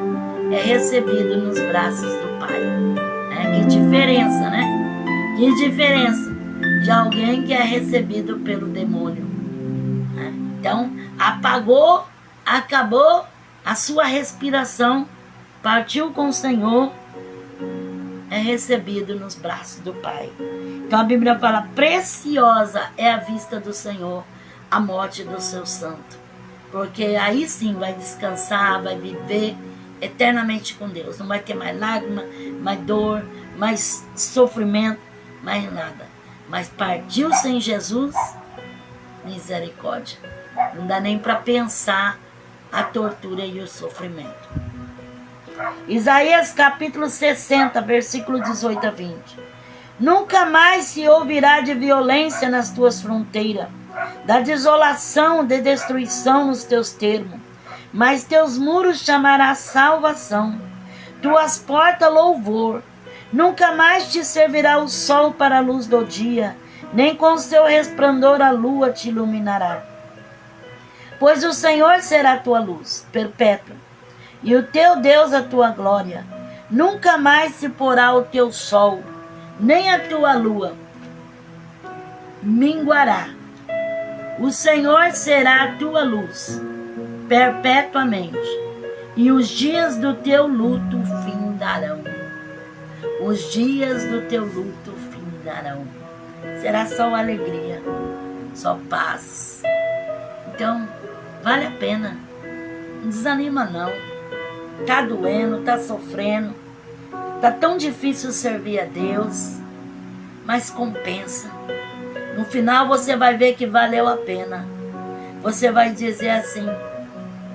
é recebido nos braços do Pai. Que diferença, né? Que diferença de alguém que é recebido pelo demônio. Então, apagou, acabou a sua respiração, partiu com o Senhor, é recebido nos braços do Pai. Então a Bíblia fala, preciosa é a vista do Senhor, a morte do seu santo. Porque aí sim vai descansar, vai viver eternamente com Deus. Não vai ter mais lágrima, mais dor, mais sofrimento, mais nada. Mas partiu sem Jesus, misericórdia. Não dá nem para pensar a tortura e o sofrimento. Isaías capítulo 60, versículo 18 a 20. Nunca mais se ouvirá de violência nas tuas fronteiras, da desolação, de destruição nos teus termos, mas teus muros chamará salvação, tuas portas louvor. Nunca mais te servirá o sol para a luz do dia, nem com seu resplendor a lua te iluminará. Pois o Senhor será a tua luz perpétua, e o teu Deus a tua glória. Nunca mais se porá o teu sol, nem a tua lua minguará. O Senhor será a tua luz perpetuamente, e os dias do teu luto findarão. Os dias do teu luto findarão. Será só alegria. só paz. Então, vale a pena. Não desanima não. Tá doendo, tá sofrendo, tá tão difícil servir a Deus, mas compensa. No final você vai ver que valeu a pena. Você vai dizer assim: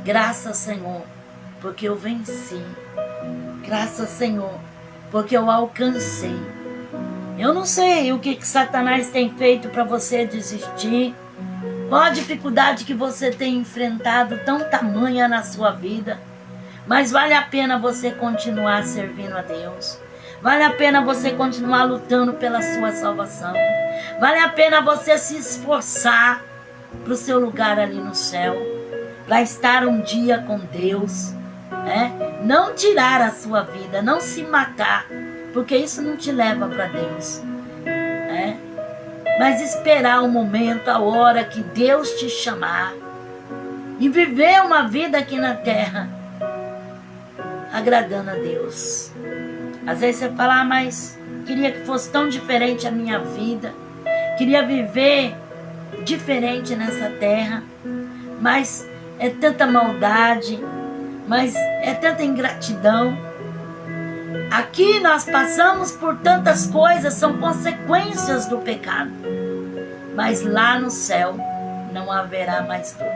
graças, Senhor, porque eu venci. Graças, Senhor, porque eu alcancei. Eu não sei o que Satanás tem feito para você desistir. Qual a dificuldade que você tem enfrentado tão tamanha na sua vida. Mas vale a pena você continuar servindo a Deus. Vale a pena você continuar lutando pela sua salvação. Vale a pena você se esforçar para o seu lugar ali no céu. Para estar um dia com Deus. Não tirar a sua vida, não se matar. Porque isso não te leva para Deus. Mas esperar o momento, a hora que Deus te chamar. E viver uma vida aqui na terra. Agradando a Deus. Às vezes você fala: mas queria que fosse tão diferente a minha vida. Queria viver diferente nessa terra. Mas é tanta maldade. Mas é tanta ingratidão. Aqui nós passamos por tantas coisas, são consequências do pecado. Mas lá no céu não haverá mais dor.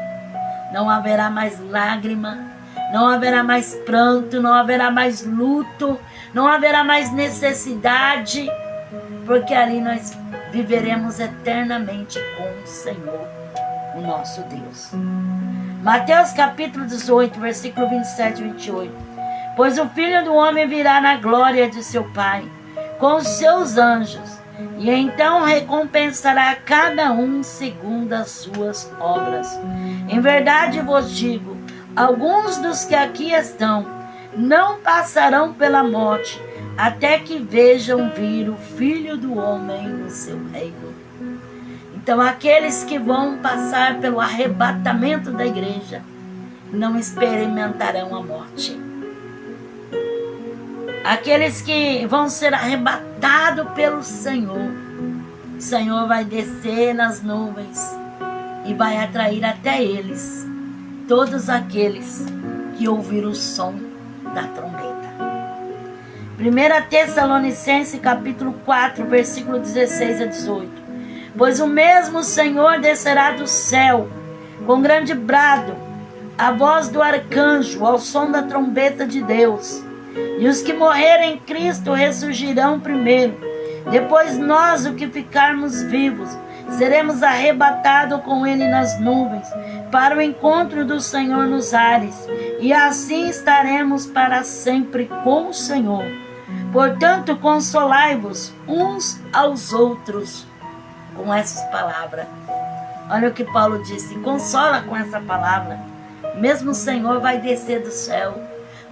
Não haverá mais lágrima. Não haverá mais pranto, não haverá mais luto, não haverá mais necessidade, porque ali nós viveremos eternamente com o Senhor, o nosso Deus. Mateus capítulo 18, versículo 27 e 28. Pois o Filho do Homem virá na glória de seu Pai, com os seus anjos, e então recompensará cada um segundo as suas obras. Em verdade vos digo, alguns dos que aqui estão não passarão pela morte, até que vejam vir o Filho do Homem no seu reino. Então aqueles que vão passar pelo arrebatamento da igreja não experimentarão a morte. Aqueles que vão ser arrebatados pelo Senhor, o Senhor vai descer nas nuvens e vai atrair até eles todos aqueles que ouviram o som da trombeta. 1 Tessalonicenses capítulo 4, versículo 16 a 18. Pois o mesmo Senhor descerá do céu com grande brado, a voz do arcanjo, ao som da trombeta de Deus. E os que morrerem em Cristo ressurgirão primeiro. Depois nós, os que ficarmos vivos, seremos arrebatados com ele nas nuvens, para o encontro do Senhor nos ares, e assim estaremos para sempre com o Senhor. Portanto, consolai-vos uns aos outros com essas palavras. Olha o que Paulo disse: consola com essa palavra. Mesmo o Senhor vai descer do céu,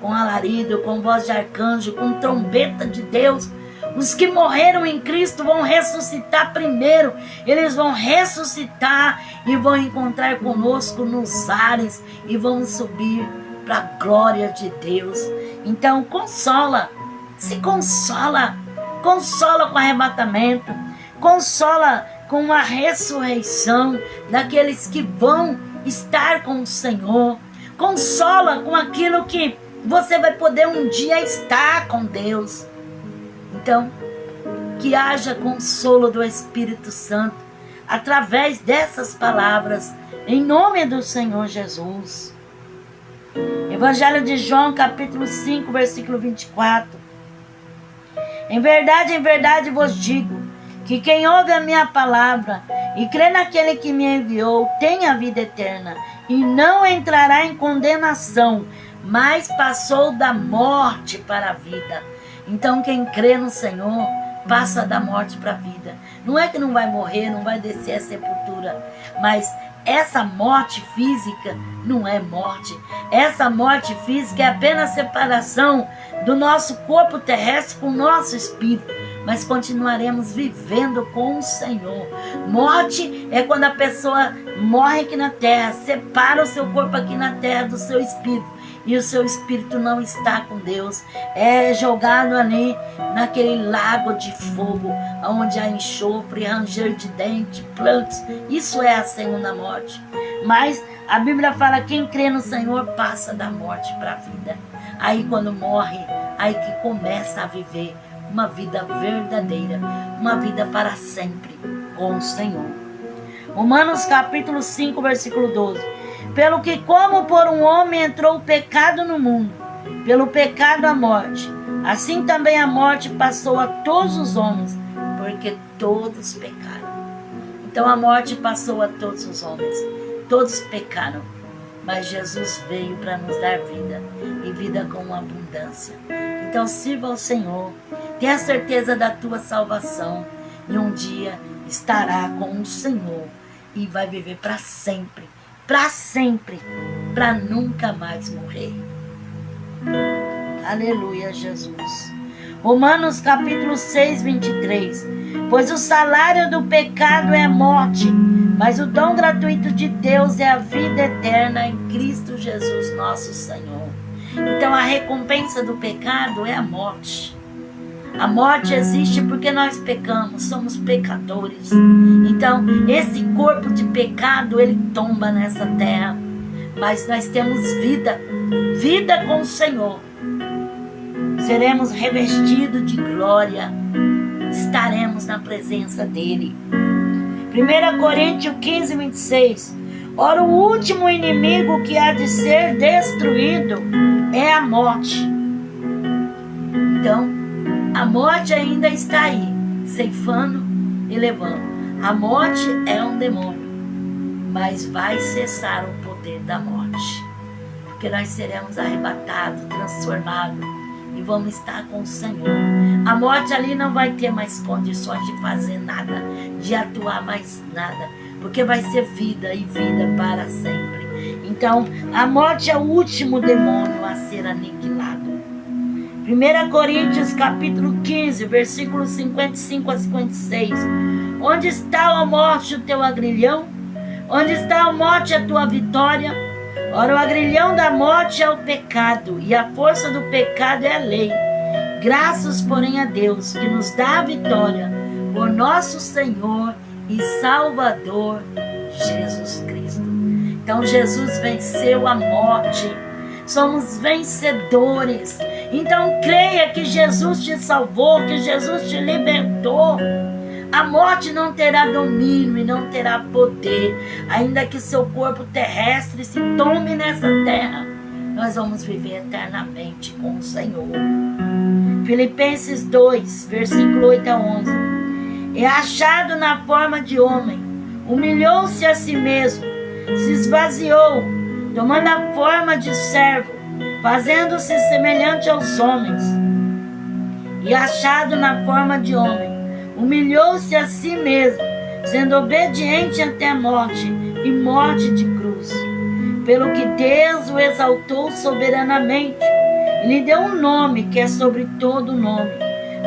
com alarido, com voz de arcanjo, com trombeta de Deus. Os que morreram em Cristo vão ressuscitar primeiro. Eles vão ressuscitar e vão encontrar conosco nos ares e vão subir para a glória de Deus. Então consola, se consola, consola com arrebatamento, consola com a ressurreição daqueles que vão estar com o Senhor, consola com aquilo que você vai poder um dia estar com Deus. Então, que haja consolo do Espírito Santo através dessas palavras, em nome do Senhor Jesus. Evangelho de João, capítulo 5, versículo 24. Em verdade vos digo, que quem ouve a minha palavra e crê naquele que me enviou, tem a vida eterna, e não entrará em condenação, mas passou da morte para a vida. Então quem crê no Senhor passa da morte para a vida. Não é que não vai morrer, não vai descer a sepultura, mas essa morte física não é morte. Essa morte física é apenas separação do nosso corpo terrestre com o nosso espírito, mas continuaremos vivendo com o Senhor. Morte é quando a pessoa morre aqui na terra, separa o seu corpo aqui na terra do seu espírito, e o seu espírito não está com Deus, é jogado ali naquele lago de fogo, onde há enxofre, ranger de dente, plantas. Isso é a segunda morte. Mas a Bíblia fala: quem crê no Senhor passa da morte para a vida. Aí quando morre, aí que começa a viver uma vida verdadeira, uma vida para sempre com o Senhor. Romanos capítulo 5, versículo 12. Pelo que como por um homem entrou o pecado no mundo, pelo pecado a morte, assim também a morte passou a todos os homens, porque todos pecaram. Então a morte passou a todos os homens, todos pecaram, mas Jesus veio para nos dar vida, e vida com abundância. Então sirva ao Senhor, tenha certeza da tua salvação, e um dia estará com o Senhor, e vai viver para sempre, para nunca mais morrer. Aleluia, Jesus. Romanos capítulo 6, 23. Pois o salário do pecado é a morte, mas o dom gratuito de Deus é a vida eterna em Cristo Jesus nosso Senhor. Então a recompensa do pecado é a morte. A morte existe porque nós pecamos, somos pecadores. Então esse corpo de pecado, ele tomba nessa terra, mas nós temos vida, vida com o Senhor. Seremos revestidos de glória, estaremos na presença dele. 1 Coríntios 15, 26. Ora, o último inimigo que há de ser destruído é a morte. Então a morte ainda está aí, ceifando e levando. A morte é um demônio, mas vai cessar o poder da morte, porque nós seremos arrebatados, transformados, e vamos estar com o Senhor. A morte ali não vai ter mais condições de fazer nada, de atuar mais nada, porque vai ser vida e vida para sempre. Então a morte é o último demônio a ser aniquilado. 1 Coríntios capítulo 15, versículos 55 a 56. Onde está, ó morte, o teu agrilhão? Onde está, ó morte, a tua vitória? Ora, o agrilhão da morte é o pecado, e a força do pecado é a lei. Graças, porém, a Deus, que nos dá a vitória por nosso Senhor e Salvador Jesus Cristo. Então Jesus venceu a morte. Somos vencedores. Então creia que Jesus te salvou, que Jesus te libertou. A morte não terá domínio e não terá poder, ainda que seu corpo terrestre se tome nessa terra. Nós vamos viver eternamente com o Senhor. Filipenses 2, versículo 8 a 11. É achado na forma de homem, humilhou-se a si mesmo, se esvaziou, tomando a forma de servo, fazendo-se semelhante aos homens. E achado na forma de homem, humilhou-se a si mesmo, sendo obediente até a morte, e morte de cruz. Pelo que Deus o exaltou soberanamente, e lhe deu um nome que é sobre todo nome,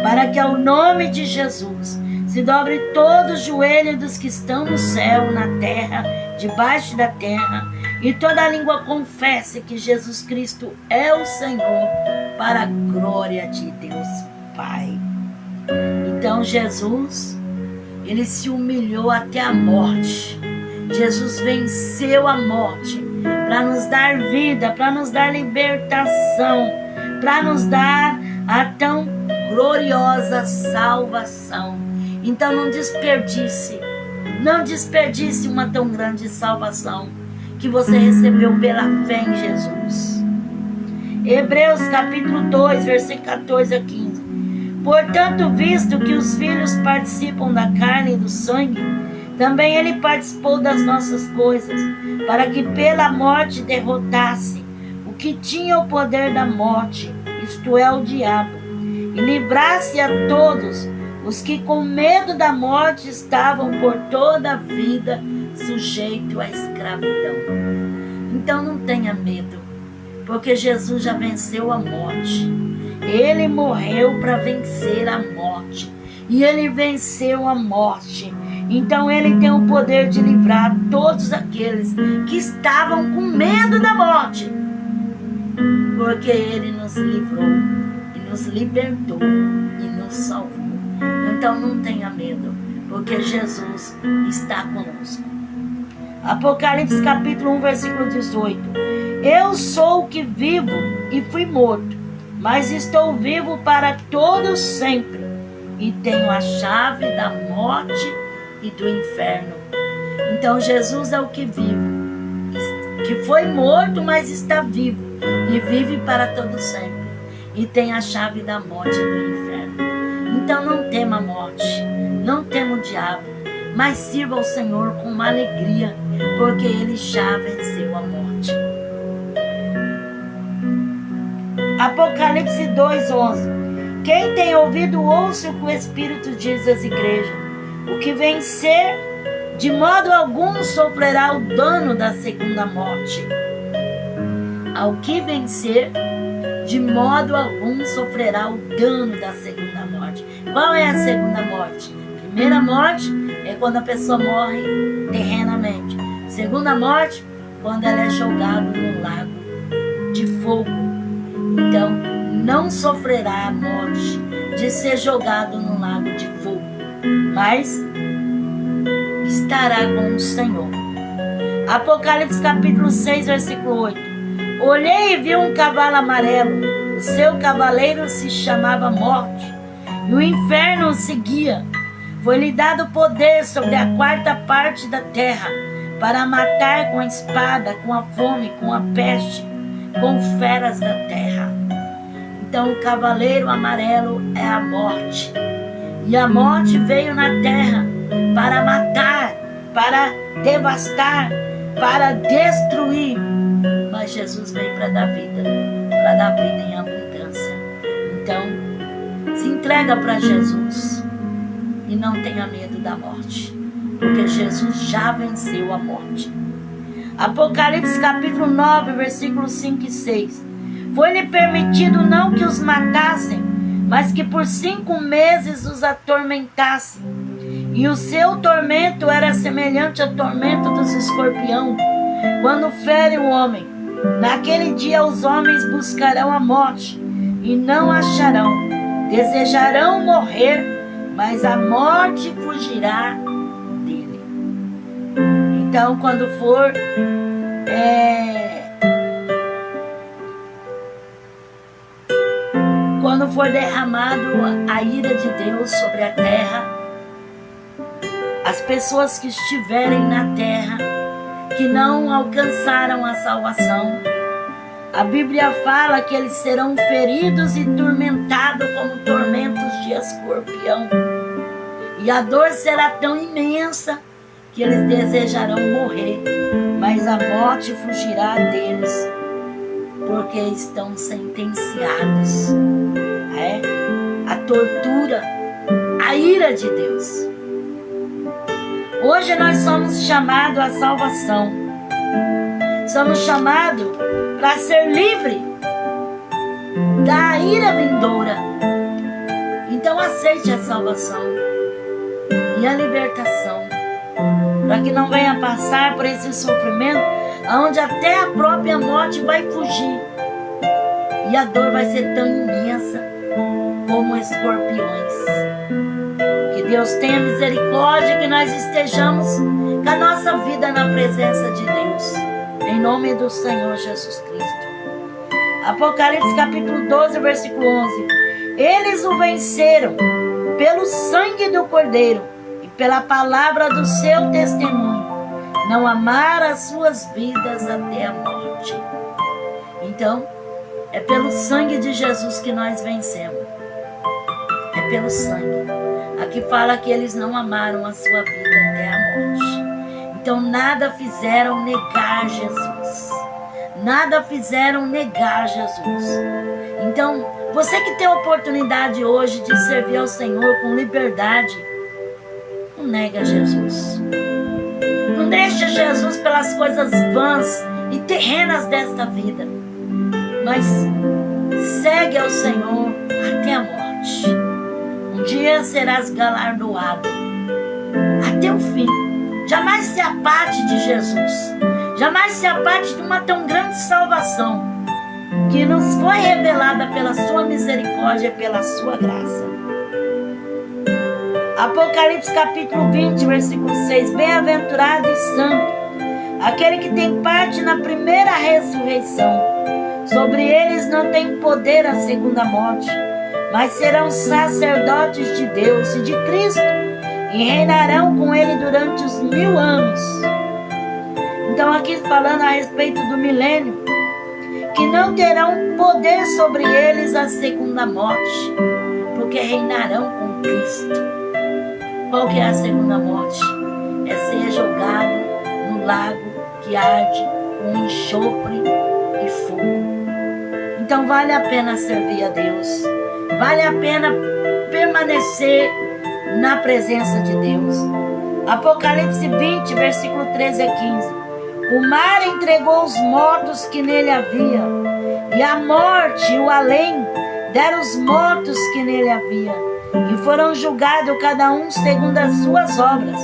para que ao nome de Jesus se dobre todo o joelho dos que estão no céu, na terra, debaixo da terra, e toda a língua confesse que Jesus Cristo é o Senhor, para a glória de Deus Pai. Então Jesus, ele se humilhou até a morte. Jesus venceu a morte para nos dar vida, para nos dar libertação, para nos dar a tão gloriosa salvação. Então não desperdice uma tão grande salvação que você recebeu pela fé em Jesus. Hebreus capítulo 2, versículo 14 a 15. Portanto, visto que os filhos participam da carne e do sangue, também ele participou das nossas coisas, para que pela morte derrotasse o que tinha o poder da morte, isto é, o diabo, e livrasse a todos os que com medo da morte estavam por toda a vida sujeitos à escravidão. Então não tenha medo, porque Jesus já venceu a morte. Ele morreu para vencer a morte, e ele venceu a morte. Então ele tem o poder de livrar todos aqueles que estavam com medo da morte. porque Ele nos livrou, e nos libertou, e nos salvou. Então não tenha medo, porque Jesus está conosco. Apocalipse capítulo 1, versículo 18. Eu sou o que vivo e fui morto, mas estou vivo para todos sempre, e tenho a chave da morte e do inferno. Então Jesus é o que vive, que foi morto, mas está vivo, e vive para todos sempre, e tem a chave da morte e do inferno. Então não tema a morte, não tema o diabo, mas sirva ao Senhor com uma alegria, porque Ele já venceu a morte. Apocalipse 2:11. Quem tem ouvido, ouça o que o Espírito diz às igrejas. O que vencer, de modo algum sofrerá o dano da segunda morte. Ao que vencer, de modo algum sofrerá o dano da segunda morte. Qual é a segunda morte? Primeira morte é quando a pessoa morre terrenamente. Segunda morte, quando ela é jogada no lago de fogo. Então, não sofrerá a morte de ser jogado no lago de fogo, mas estará com o Senhor. Apocalipse capítulo 6, versículo 8. Olhei e vi um cavalo amarelo. O seu cavaleiro se chamava Morte, e o inferno o seguia. Foi-lhe dado poder sobre a quarta parte da terra, para matar com a espada, com a fome, com a peste, com feras da terra. Então o cavaleiro amarelo é a morte. E a morte veio na terra para matar, para devastar, para destruir. Mas Jesus veio para dar vida em abundância. Então, se entrega para Jesus e não tenha medo da morte, porque Jesus já venceu a morte. Apocalipse capítulo 9, versículos 5 e 6. Foi-lhe permitido não que os matassem, mas que por 5 meses os atormentassem. E o seu tormento era semelhante ao tormento dos escorpiões, quando fere o homem. Naquele dia os homens buscarão a morte e não acharão. Desejarão morrer, mas a morte fugirá dele. Então, quando for derramado a ira de Deus sobre a terra, as pessoas que estiverem na terra, que não alcançaram a salvação, a Bíblia fala que eles serão feridos e tormentados como tormentos de escorpião. E a dor será tão imensa que eles desejarão morrer, mas a morte fugirá deles, porque estão sentenciados a tortura, a ira de Deus. Hoje nós somos chamados à salvação. Somos chamados para ser livres da ira vindoura. Então aceite a salvação e a libertação, para que não venha passar por esse sofrimento, onde até a própria morte vai fugir. E a dor vai ser tão imensa como escorpiões. Que Deus tenha misericórdia, que nós estejamos com a nossa vida na presença de Deus, em nome do Senhor Jesus Cristo. Apocalipse capítulo 12, versículo 11. Eles o venceram pelo sangue do Cordeiro e pela palavra do seu testemunho. Não amaram as suas vidas até a morte. Então, é pelo sangue de Jesus que nós vencemos. É pelo sangue. Aqui fala que eles não amaram a sua vida até a morte. Então nada fizeram negar Jesus. Nada fizeram negar Jesus. Então, você que tem a oportunidade hoje de servir ao Senhor com liberdade, não nega Jesus. Não deixe Jesus pelas coisas vãs e terrenas desta vida, mas segue ao Senhor até a morte. Um dia serás galardoado até o fim. Jamais se aparte de Jesus. Jamais se aparte de uma tão grande salvação que nos foi revelada pela sua misericórdia e pela sua graça. Apocalipse capítulo 20, versículo 6. Bem-aventurado e santo aquele que tem parte na primeira ressurreição. Sobre eles não tem poder a segunda morte, mas serão sacerdotes de Deus e de Cristo, e reinarão com ele durante os 1000 anos. Então aqui falando a respeito do milênio, que não terão poder sobre eles a segunda morte, porque reinarão com Cristo. Qual que é a segunda morte? É ser jogado no lago que arde com enxofre e fogo. Então vale a pena servir a Deus, vale a pena permanecer na presença de Deus. Apocalipse 20, versículo 13 a 15. O mar entregou os mortos que nele havia, e a morte e o além deram os mortos que nele havia, e foram julgados cada um segundo as suas obras.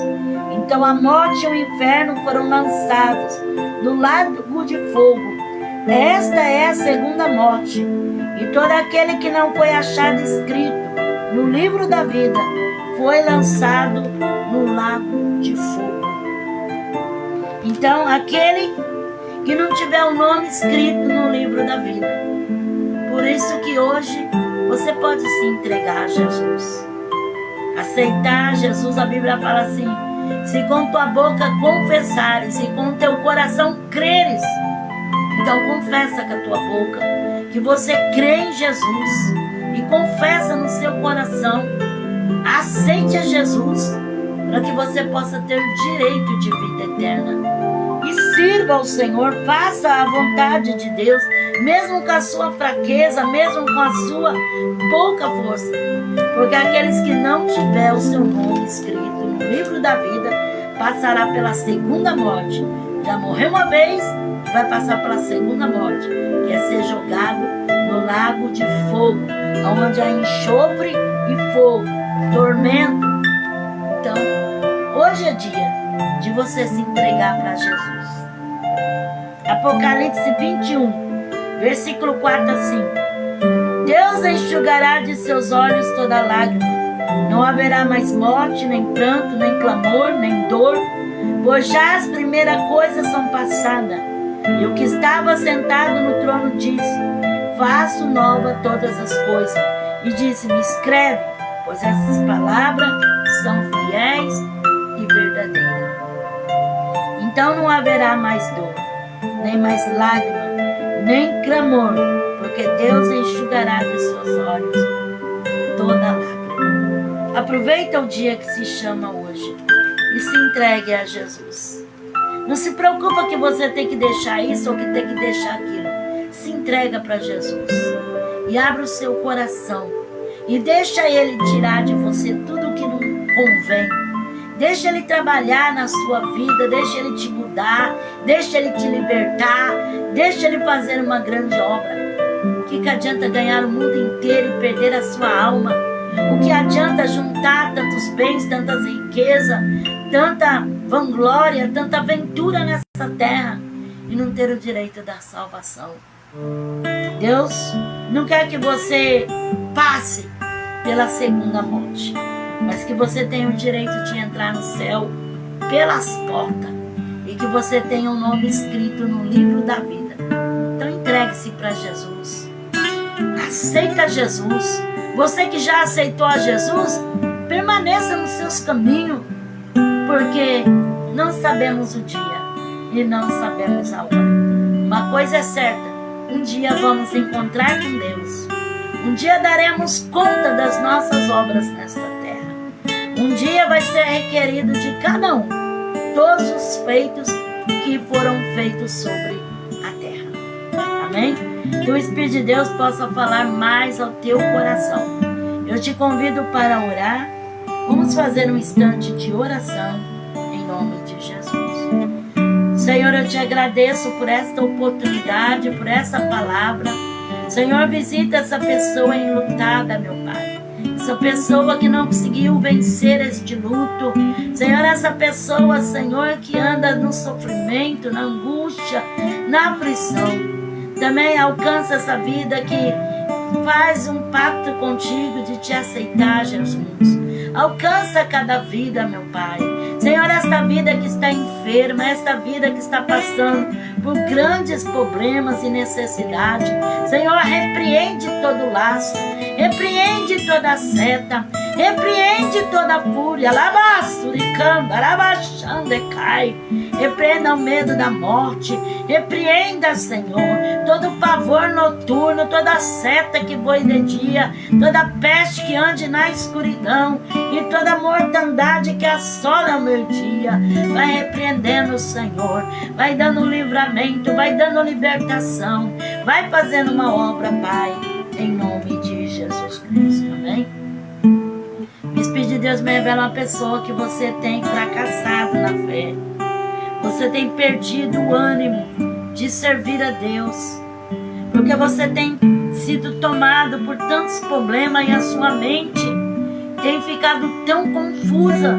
Então a morte e o inferno foram lançados no lago de fogo. Esta é a segunda morte. E todo aquele que não foi achado escrito no livro da vida foi lançado no lago de fogo. Então aquele que não tiver o nome escrito no livro da vida. Por isso que hoje você pode se entregar a Jesus. Aceitar Jesus, a Bíblia fala assim: se com tua boca confessares e com teu coração creres. Então confessa com a tua boca que você crê em Jesus e confessa no seu coração. Aceite a Jesus para que você possa ter direito de vida eterna. E sirva ao Senhor, faça a vontade de Deus, mesmo com a sua fraqueza, mesmo com a sua pouca força. Porque aqueles que não tiver o seu nome escrito no livro da vida, passará pela segunda morte. Já morreu uma vez, vai passar pela segunda morte, que é ser jogado no lago de fogo, onde há enxofre e fogo, tormento. Então, hoje é dia de você se entregar para Jesus. Apocalipse 21, versículo 4 a 5. Deus enxugará de seus olhos toda lágrima. Não haverá mais morte, nem pranto, nem clamor, nem dor, pois já as primeiras coisas são passadas. E o que estava sentado no trono disse: faço nova todas as coisas. E disse-me: escreve, pois essas palavras são fiéis e verdadeiras. Então não haverá mais dor, nem mais lágrima, nem clamor, porque Deus enxugará de seus olhos toda lágrima. Aproveita o dia que se chama hoje e se entregue a Jesus. Não se preocupa que você tem que deixar isso ou que tem que deixar aquilo. Se entrega para Jesus e abre o seu coração e deixa Ele tirar de você tudo que não convém. Deixa Ele trabalhar na sua vida, deixa Ele te mudar, deixa Ele te libertar, deixa Ele fazer uma grande obra. O que adianta ganhar o mundo inteiro e perder a sua alma? O que adianta juntar tantos bens, tantas riquezas, tanta vanglória, tanta aventura nessa terra e não ter o direito da salvação? Deus não quer que você passe pela segunda morte, mas que você tenha o direito de entrar no céu pelas portas e que você tenha o nome escrito no livro da vida. Então entregue-se para Jesus. Aceita Jesus. Você que já aceitou a Jesus, permaneça nos seus caminhos, porque não sabemos o dia e não sabemos a hora. Uma coisa é certa: um dia vamos encontrar com Deus. Um dia daremos conta das nossas obras nesta terra. Um dia vai ser requerido de cada um todos os feitos que foram feitos sobre a terra. Amém? Que o Espírito de Deus possa falar mais ao teu coração. Eu te convido para orar. Vamos fazer um instante de oração em nome de Jesus. Senhor, eu te agradeço por esta oportunidade, por essa palavra. Senhor, visita essa pessoa enlutada, meu Pai. Essa pessoa que não conseguiu vencer este luto. Senhor, essa pessoa, Senhor, que anda no sofrimento, na angústia, na aflição. Também alcança essa vida que faz um pacto contigo de te aceitar, Jesus. Alcança cada vida, meu Pai. Senhor, esta vida que está enferma, esta vida que está passando por grandes problemas e necessidade, Senhor, repreende todo laço, repreende toda seta, repreende toda fúria, repreenda o medo da morte, repreenda, Senhor, todo pavor noturno, toda seta que voe de dia, toda peste que ande na escuridão e toda mortandade que assola o meu dia. Vai repreendendo, Senhor, vai dando livramento, vai dando libertação, vai fazendo uma obra, Pai, em nome de Jesus Cristo, amém? O Espírito de Deus me revela uma pessoa que você tem fracassado na fé, você tem perdido o ânimo de servir a Deus, porque você tem sido tomado por tantos problemas e a sua mente tem ficado tão confusa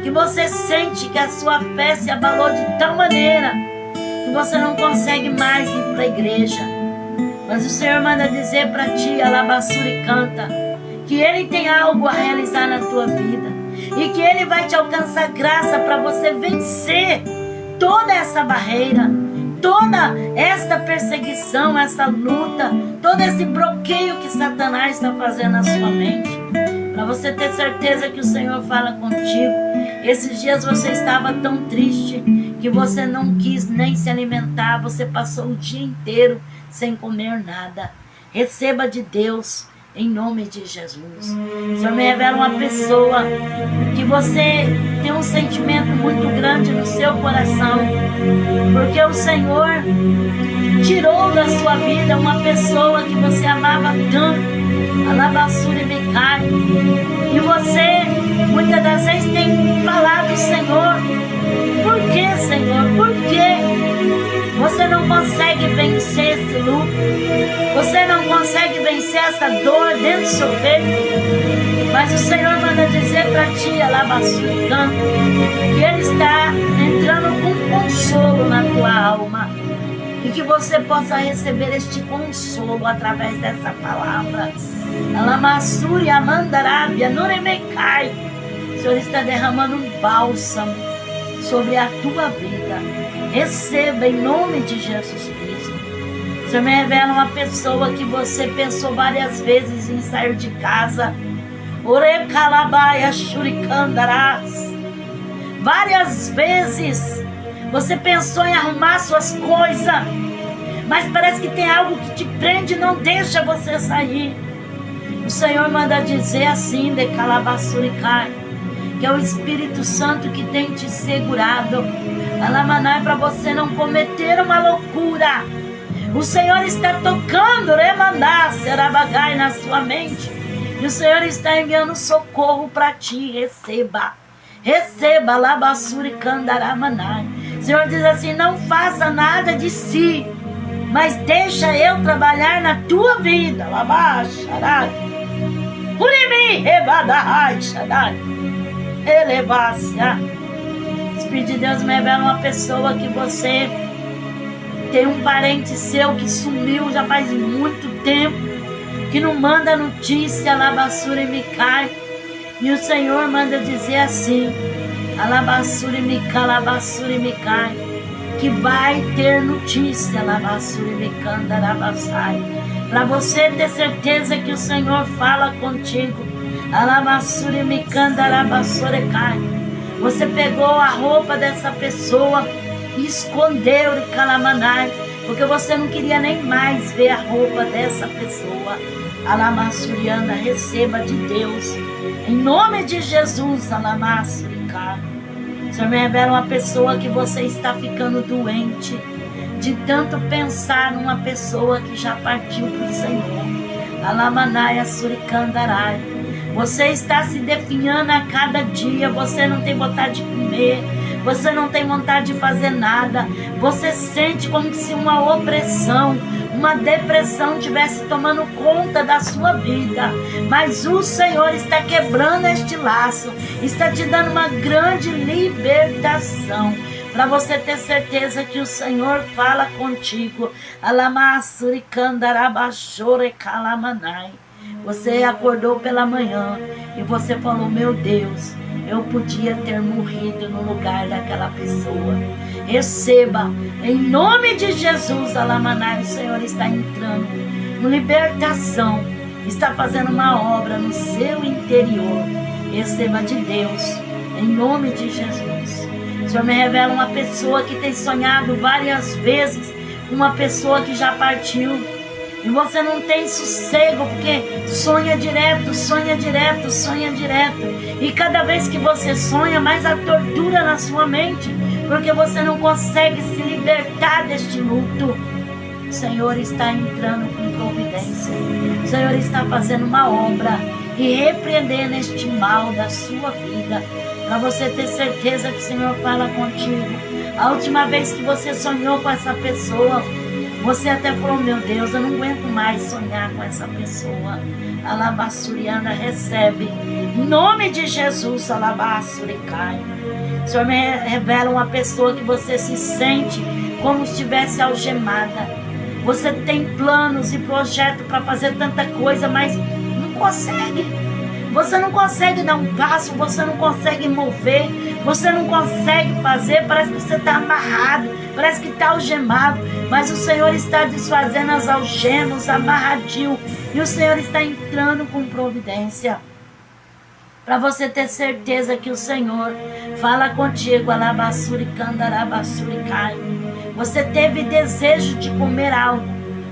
que você sente que a sua fé se abalou de tal maneira que você não consegue mais ir para a igreja. Mas o Senhor manda dizer para ti, alabassura e canta, que Ele tem algo a realizar na tua vida e que Ele vai te alcançar graça para você vencer toda essa barreira, toda esta perseguição, essa luta, todo esse bloqueio que Satanás está fazendo na sua mente. Para você ter certeza que o Senhor fala contigo. Esses dias você estava tão triste que você não quis nem se alimentar, você passou o dia inteiro sem comer nada. Receba de Deus em nome de Jesus. O Senhor me revela uma pessoa que você tem um sentimento muito grande no seu coração, porque o Senhor tirou da sua vida uma pessoa que você amava tanto, alabassura e mecai, e você muitas das vezes tem falado, Senhor, por que, Senhor, por que você não consegue vencer esse luto, você não consegue vencer essa dor dentro do seu peito? Mas o Senhor manda dizer para ti, alabassura e canto, que Ele está entrando com consolo na tua alma, e que você possa receber este consolo através dessa palavra. Alamassuri amandarábia, nuremecai. O Senhor está derramando um bálsamo sobre a tua vida. Receba em nome de Jesus Cristo. O Senhor me revela uma pessoa que você pensou várias vezes em sair de casa. Orecalabaia shurikandarás. Várias vezes você pensou em arrumar suas coisas, mas parece que tem algo que te prende e não deixa você sair. O Senhor manda dizer assim, de Calabassuricai, que é o Espírito Santo que tem te segurado. Alamanai, para você não cometer uma loucura. O Senhor está tocando, remandar, serabagai na sua mente. E o Senhor está enviando socorro para ti. Receba. Receba, labassuricandaраmanai. O Senhor diz assim, não faça nada de si, mas deixa eu trabalhar na tua vida. Labaxarai. Urimi, rebadahai, xadai. Elevácia. O Espírito de Deus me revela uma pessoa que você tem um parente seu que sumiu já faz muito tempo, que não manda notícia, alabassura e micai. E o Senhor manda dizer assim, alabassura e micai, que vai ter notícia, alabassura e micanda, alabassai. Para você ter certeza que o Senhor fala contigo, alabassura e micanda, alabassura e cai. Você pegou a roupa dessa pessoa e escondeu de calamanai, porque você não queria nem mais ver a roupa dessa pessoa. Alamassurianda, receba de Deus, em nome de Jesus, alamassurica. O Senhor me revela uma pessoa que você está ficando doente, de tanto pensar numa pessoa que já partiu para o Senhor. Alamanaia suricandarai. Você está se definhando a cada dia, você não tem vontade de comer, você não tem vontade de fazer nada, você sente como se uma opressão, uma depressão estivesse tomando conta da sua vida, mas o Senhor está quebrando este laço, está te dando uma grande libertação. para você ter certeza que o Senhor fala contigo. Você acordou pela manhã e você falou: meu Deus, eu podia ter morrido no lugar daquela pessoa. Receba, em nome de Jesus, Alamanai, o Senhor está entrando em libertação, está fazendo uma obra no seu interior. Receba de Deus, em nome de Jesus. O Senhor me revela uma pessoa que tem sonhado várias vezes, uma pessoa que já partiu, e você não tem sossego, porque sonha direto, sonha direto, sonha direto. E cada vez que você sonha, mais a tortura na sua mente, porque você não consegue se libertar deste luto. O Senhor está entrando com providência. O Senhor está fazendo uma obra e repreendendo este mal da sua vida, para você ter certeza que o Senhor fala contigo. A última vez que você sonhou com essa pessoa, você até falou: meu Deus, eu não aguento mais sonhar com essa pessoa. Alabassuriana, recebe. Em nome de Jesus, alabassuricai. O Senhor me revela uma pessoa que você se sente como se estivesse algemada. Você tem planos e projetos para fazer tanta coisa, mas não consegue. Você não consegue dar um passo, você não consegue mover, você não consegue fazer, parece que você está amarrado, parece que está algemado, mas o Senhor está desfazendo as algemas, amarradinho, e o Senhor está entrando com providência, para você ter certeza que o Senhor fala contigo. Alabassuricandarabassuricai. Você teve desejo de comer algo,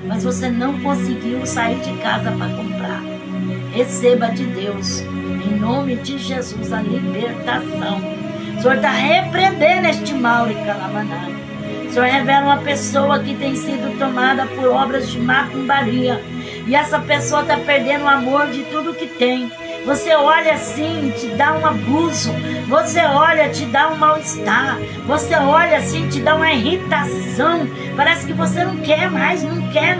mas você não conseguiu sair de casa para comprar. Receba de Deus, em nome de Jesus, a libertação. O Senhor está repreendendo este mal em Calamanai. O Senhor revela uma pessoa que tem sido tomada por obras de macumbaria, e essa pessoa está perdendo o amor de tudo que tem. Você olha assim, te dá um abuso. Você olha, te dá um mal-estar. Você olha assim, te dá uma irritação. Parece que você não quer mais, não quer.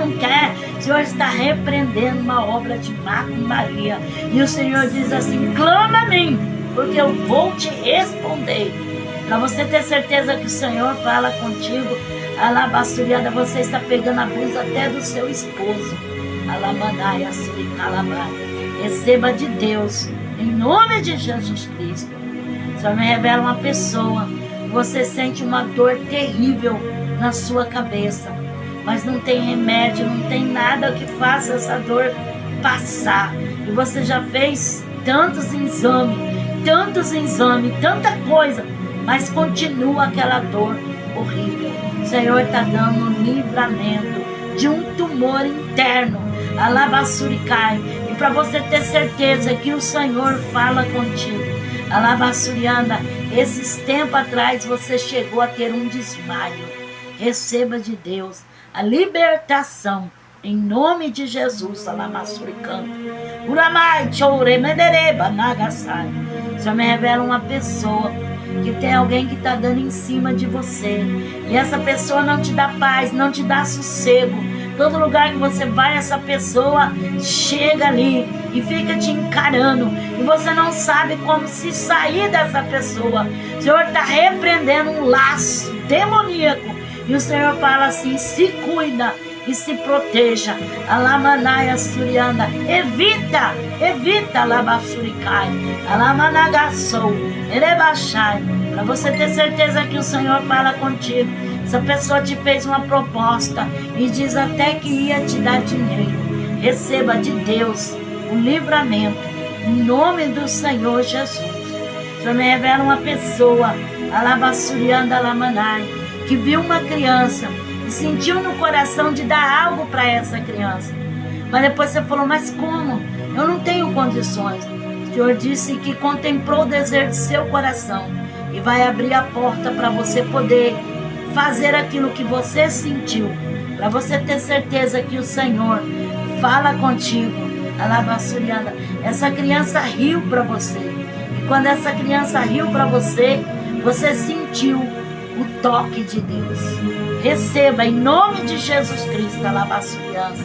O Senhor está repreendendo uma obra de macumbaria. E o Senhor diz assim: clama a mim, porque eu vou te responder. Para você ter certeza que o Senhor fala contigo. Alabassuriada, você está pegando abuso até do seu esposo. Alamanai, assuricalamai. Receba de Deus, em nome de Jesus Cristo. O Senhor me revela uma pessoa que você sente uma dor terrível na sua cabeça, mas não tem remédio, não tem nada que faça essa dor passar. E você já fez tantos exames, tanta coisa, mas continua aquela dor horrível. O Senhor está dando um livramento de um tumor interno. Alabassuricai. E para você ter certeza que o Senhor fala contigo. Alabassuriana, esses tempos atrás você chegou a ter um desmaio. Receba de Deus a libertação, em nome de Jesus. Alamassuricanta. Uramai, chore, medereba, nagasai. O Senhor me revela uma pessoa que tem alguém que está dando em cima de você. E essa pessoa não te dá paz, não te dá sossego. Todo lugar que você vai, essa pessoa chega ali e fica te encarando. E você não sabe como se sair dessa pessoa. O Senhor está repreendendo um laço demoníaco. E o Senhor fala assim: se cuida e se proteja. Alamanaia surianda. Evita alabasuricai. Alamanagassou. Erebachai. Para você ter certeza que o Senhor fala contigo. Essa pessoa te fez uma proposta e diz até que ia te dar dinheiro. Receba de Deus o livramento, em nome do Senhor Jesus. O Senhor me revela uma pessoa, alabassurianda alamanai, que viu uma criança e sentiu no coração de dar algo para essa criança. Mas depois você falou: mas como? Eu não tenho condições. O Senhor disse que contemplou o desejo do seu coração e vai abrir a porta para você poder fazer aquilo que você sentiu, para você ter certeza que o Senhor fala contigo. Alabassuriana, essa criança riu para você, e quando essa criança riu para você, você sentiu o toque de Deus. Receba em nome de Jesus Cristo. Alabassuriana.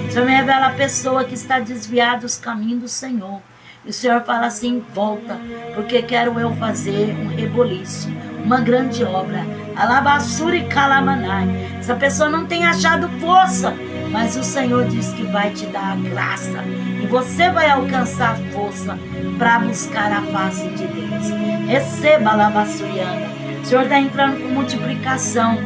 O Senhor me revela a pessoa que está desviada dos caminhos do Senhor. E o Senhor fala assim: volta, porque quero eu fazer um reboliço, uma grande obra. Alabassuri Kalamanai. Essa pessoa não tem achado força, mas o Senhor diz que vai te dar a graça. E você vai alcançar força para buscar a face de Deus. Receba, Alabassuriana. O Senhor está entrando com multiplicação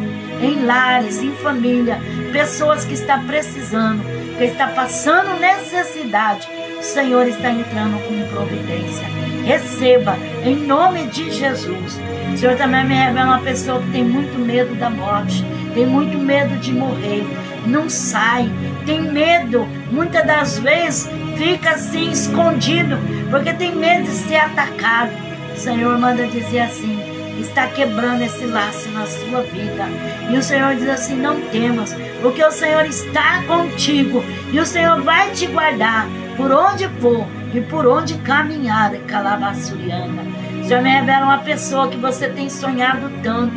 em lares, em família. Pessoas que estão precisando, que estão passando necessidade. O Senhor está entrando com providência. Receba, em nome de Jesus. O Senhor também me revela uma pessoa que tem muito medo da morte, tem muito medo de morrer, não sai, tem medo, muitas das vezes fica assim escondido, porque tem medo de ser atacado. O Senhor manda dizer assim, está quebrando esse laço na sua vida. E o Senhor diz assim, não temas, porque o Senhor está contigo, e o Senhor vai te guardar por onde for e por onde caminhar. Calabassuriana. O Senhor me revela uma pessoa que você tem sonhado tanto,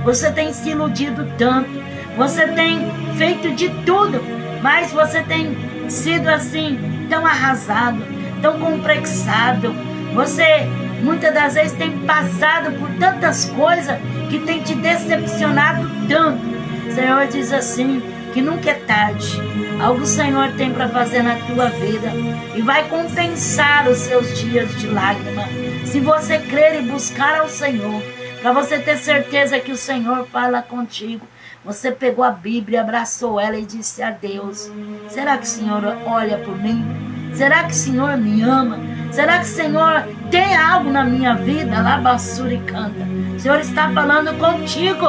você tem se iludido tanto, você tem feito de tudo, mas você tem sido assim, tão arrasado, tão complexado. Você muitas das vezes tem passado por tantas coisas que tem te decepcionado tanto. O Senhor diz assim, que nunca é tarde. Algo o Senhor tem para fazer na tua vida e vai compensar os seus dias de lágrima. Se você crer e buscar ao Senhor, para você ter certeza que o Senhor fala contigo. Você pegou a Bíblia, abraçou ela e disse a Deus, será que o Senhor olha por mim? Será que o Senhor me ama? Será que o Senhor tem algo na minha vida? Labassuri canta. O Senhor está falando contigo,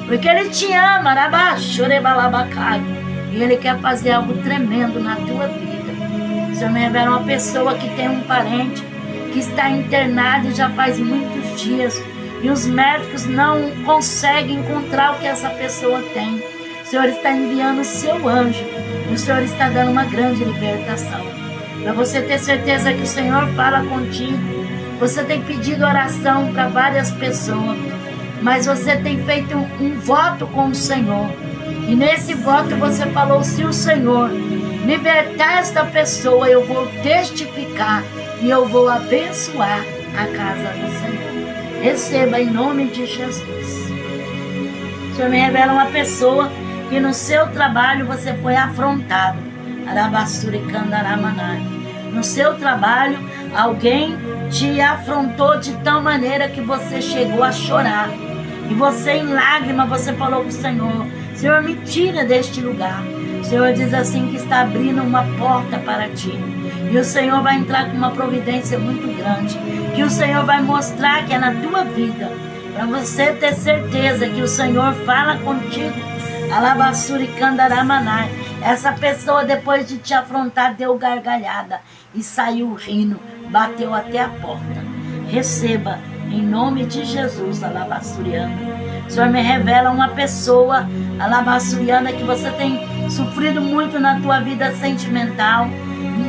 porque Ele te ama. E Ele quer fazer algo tremendo na tua vida. O Senhor me revela uma pessoa que tem um parente que está internado já faz muitos dias. E os médicos não conseguem encontrar o que essa pessoa tem. O Senhor está enviando o seu anjo. E o Senhor está dando uma grande libertação. Para você ter certeza que o Senhor fala contigo. Você tem pedido oração para várias pessoas. Mas você tem feito um voto com o Senhor. E nesse voto você falou, se o Senhor libertar esta pessoa, eu vou testificar. E eu vou abençoar a casa do Senhor. Receba em nome de Jesus. O Senhor me revela uma pessoa que no seu trabalho você foi afrontado. No seu trabalho, alguém te afrontou de tal maneira que você chegou a chorar. E você em lágrima, você falou para o Senhor, Senhor, me tira deste lugar. O Senhor diz assim que está abrindo uma porta para ti. E o Senhor vai entrar com uma providência muito grande. Que o Senhor vai mostrar que é na tua vida. Para você ter certeza que o Senhor fala contigo. Alabassuri Kandaramanai. Essa pessoa, depois de te afrontar, deu gargalhada. E saiu rindo. Bateu até a porta. Receba, em nome de Jesus, Alabassuriana. O Senhor me revela uma pessoa, Alabassuriana, que você tem sofrido muito na tua vida sentimental.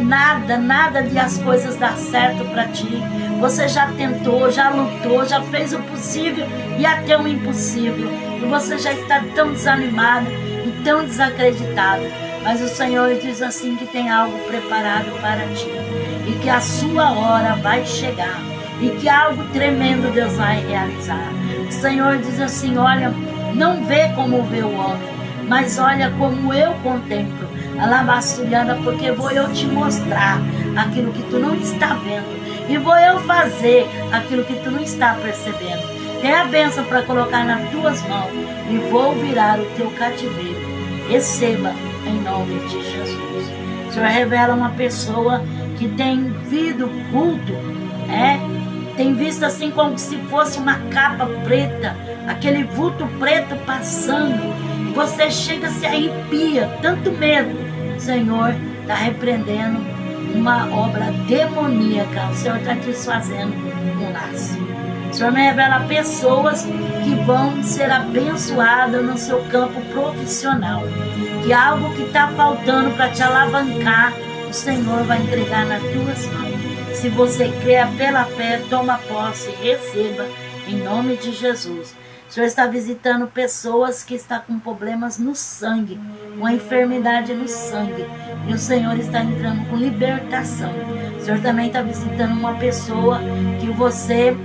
Nada de as coisas dar certo para ti. Você já tentou, já lutou, já fez o possível e até o impossível. E você já está tão desanimado e tão desacreditado. Mas o Senhor diz assim que tem algo preparado para ti. E que a sua hora vai chegar. E que algo tremendo Deus vai realizar. O Senhor diz assim, olha, não vê como vê o homem, mas olha como eu contemplo. Alabassuriana, porque vou eu te mostrar aquilo que tu não está vendo. E vou eu fazer aquilo que tu não está percebendo. Tem a bênção para colocar nas tuas mãos. E vou virar o teu cativeiro. Receba em nome de Jesus. O Senhor revela uma pessoa que tem vindo culto. Tem visto assim como se fosse uma capa preta. Aquele vulto preto passando. Você chega, se arrepia, tanto medo. O Senhor está repreendendo uma obra demoníaca. O Senhor está desfazendo um laço. O Senhor me revela pessoas que vão ser abençoadas no seu campo profissional. Que algo que está faltando para te alavancar, o Senhor vai entregar nas tuas mãos. Se você crer pela fé, toma posse e receba em nome de Jesus. O Senhor está visitando pessoas que estão com problemas no sangue, uma enfermidade no sangue. E o Senhor está entrando com libertação. O Senhor também está visitando uma pessoa que você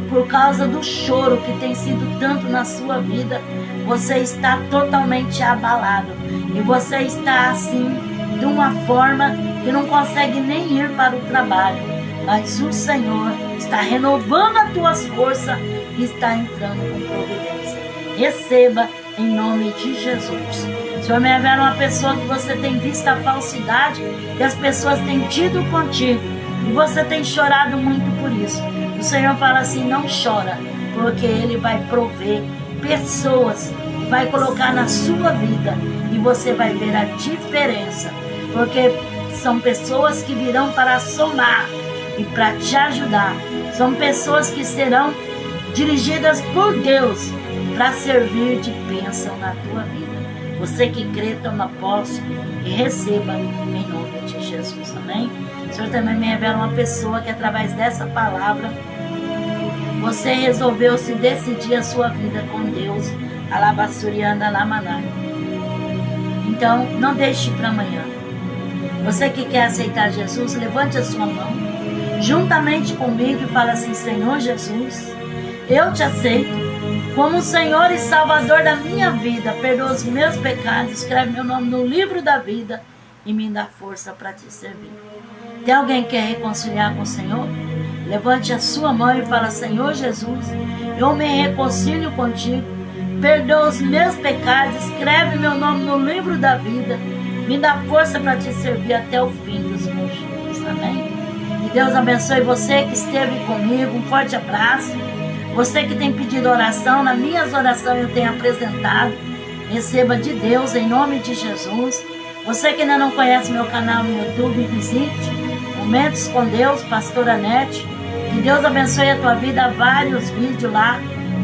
por causa do choro que tem sido tanto na sua vida, você está totalmente abalado. E você está assim, de uma forma que não consegue nem ir para o trabalho. Mas o Senhor está renovando as tuas forças e está entrando com providência. Receba em nome de Jesus. Se houver uma pessoa que você tem visto a falsidade que as pessoas têm tido contigo e você tem chorado muito por isso, o Senhor fala assim: não chora, porque Ele vai prover pessoas, vai colocar na sua vida e você vai ver a diferença, porque são pessoas que virão para somar e para te ajudar. São pessoas que serão dirigidas por Deus para servir de bênção na tua vida. Você que crê, toma posse e receba em nome de Jesus. Amém? O Senhor também me revela uma pessoa que através dessa palavra você resolveu se decidir a sua vida com Deus. Alabassurianda Lamaná. Então, não deixe para amanhã. Você que quer aceitar Jesus, levante a sua mão juntamente comigo e fala assim: Senhor Jesus, eu te aceito como Senhor e Salvador da minha vida. Perdoa os meus pecados, escreve meu nome no livro da vida e me dá força para te servir. Tem alguém que quer reconciliar com o Senhor? Levante a sua mão e fala: Senhor Jesus, eu me reconcilio contigo. Perdoa os meus pecados, escreve meu nome no livro da vida, me dá força para te servir até o fim dos meus dias. Amém? E Deus abençoe você que esteve comigo. Um forte abraço. Você que tem pedido oração, nas minhas orações eu tenho apresentado. Receba de Deus em nome de Jesus. Você que ainda não conhece meu canal no YouTube, visite Momentos com Deus, Pastora Nete. Que Deus abençoe a tua vida. Há vários vídeos lá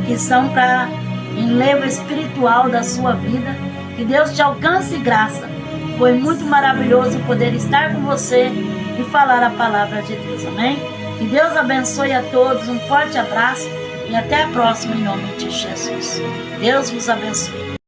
que são para enlevo espiritual da sua vida. Que Deus te alcance graça. Foi muito maravilhoso poder estar com você e falar a palavra de Deus. Amém? Que Deus abençoe a todos. Um forte abraço. E até a próxima em nome de Jesus. Deus vos abençoe.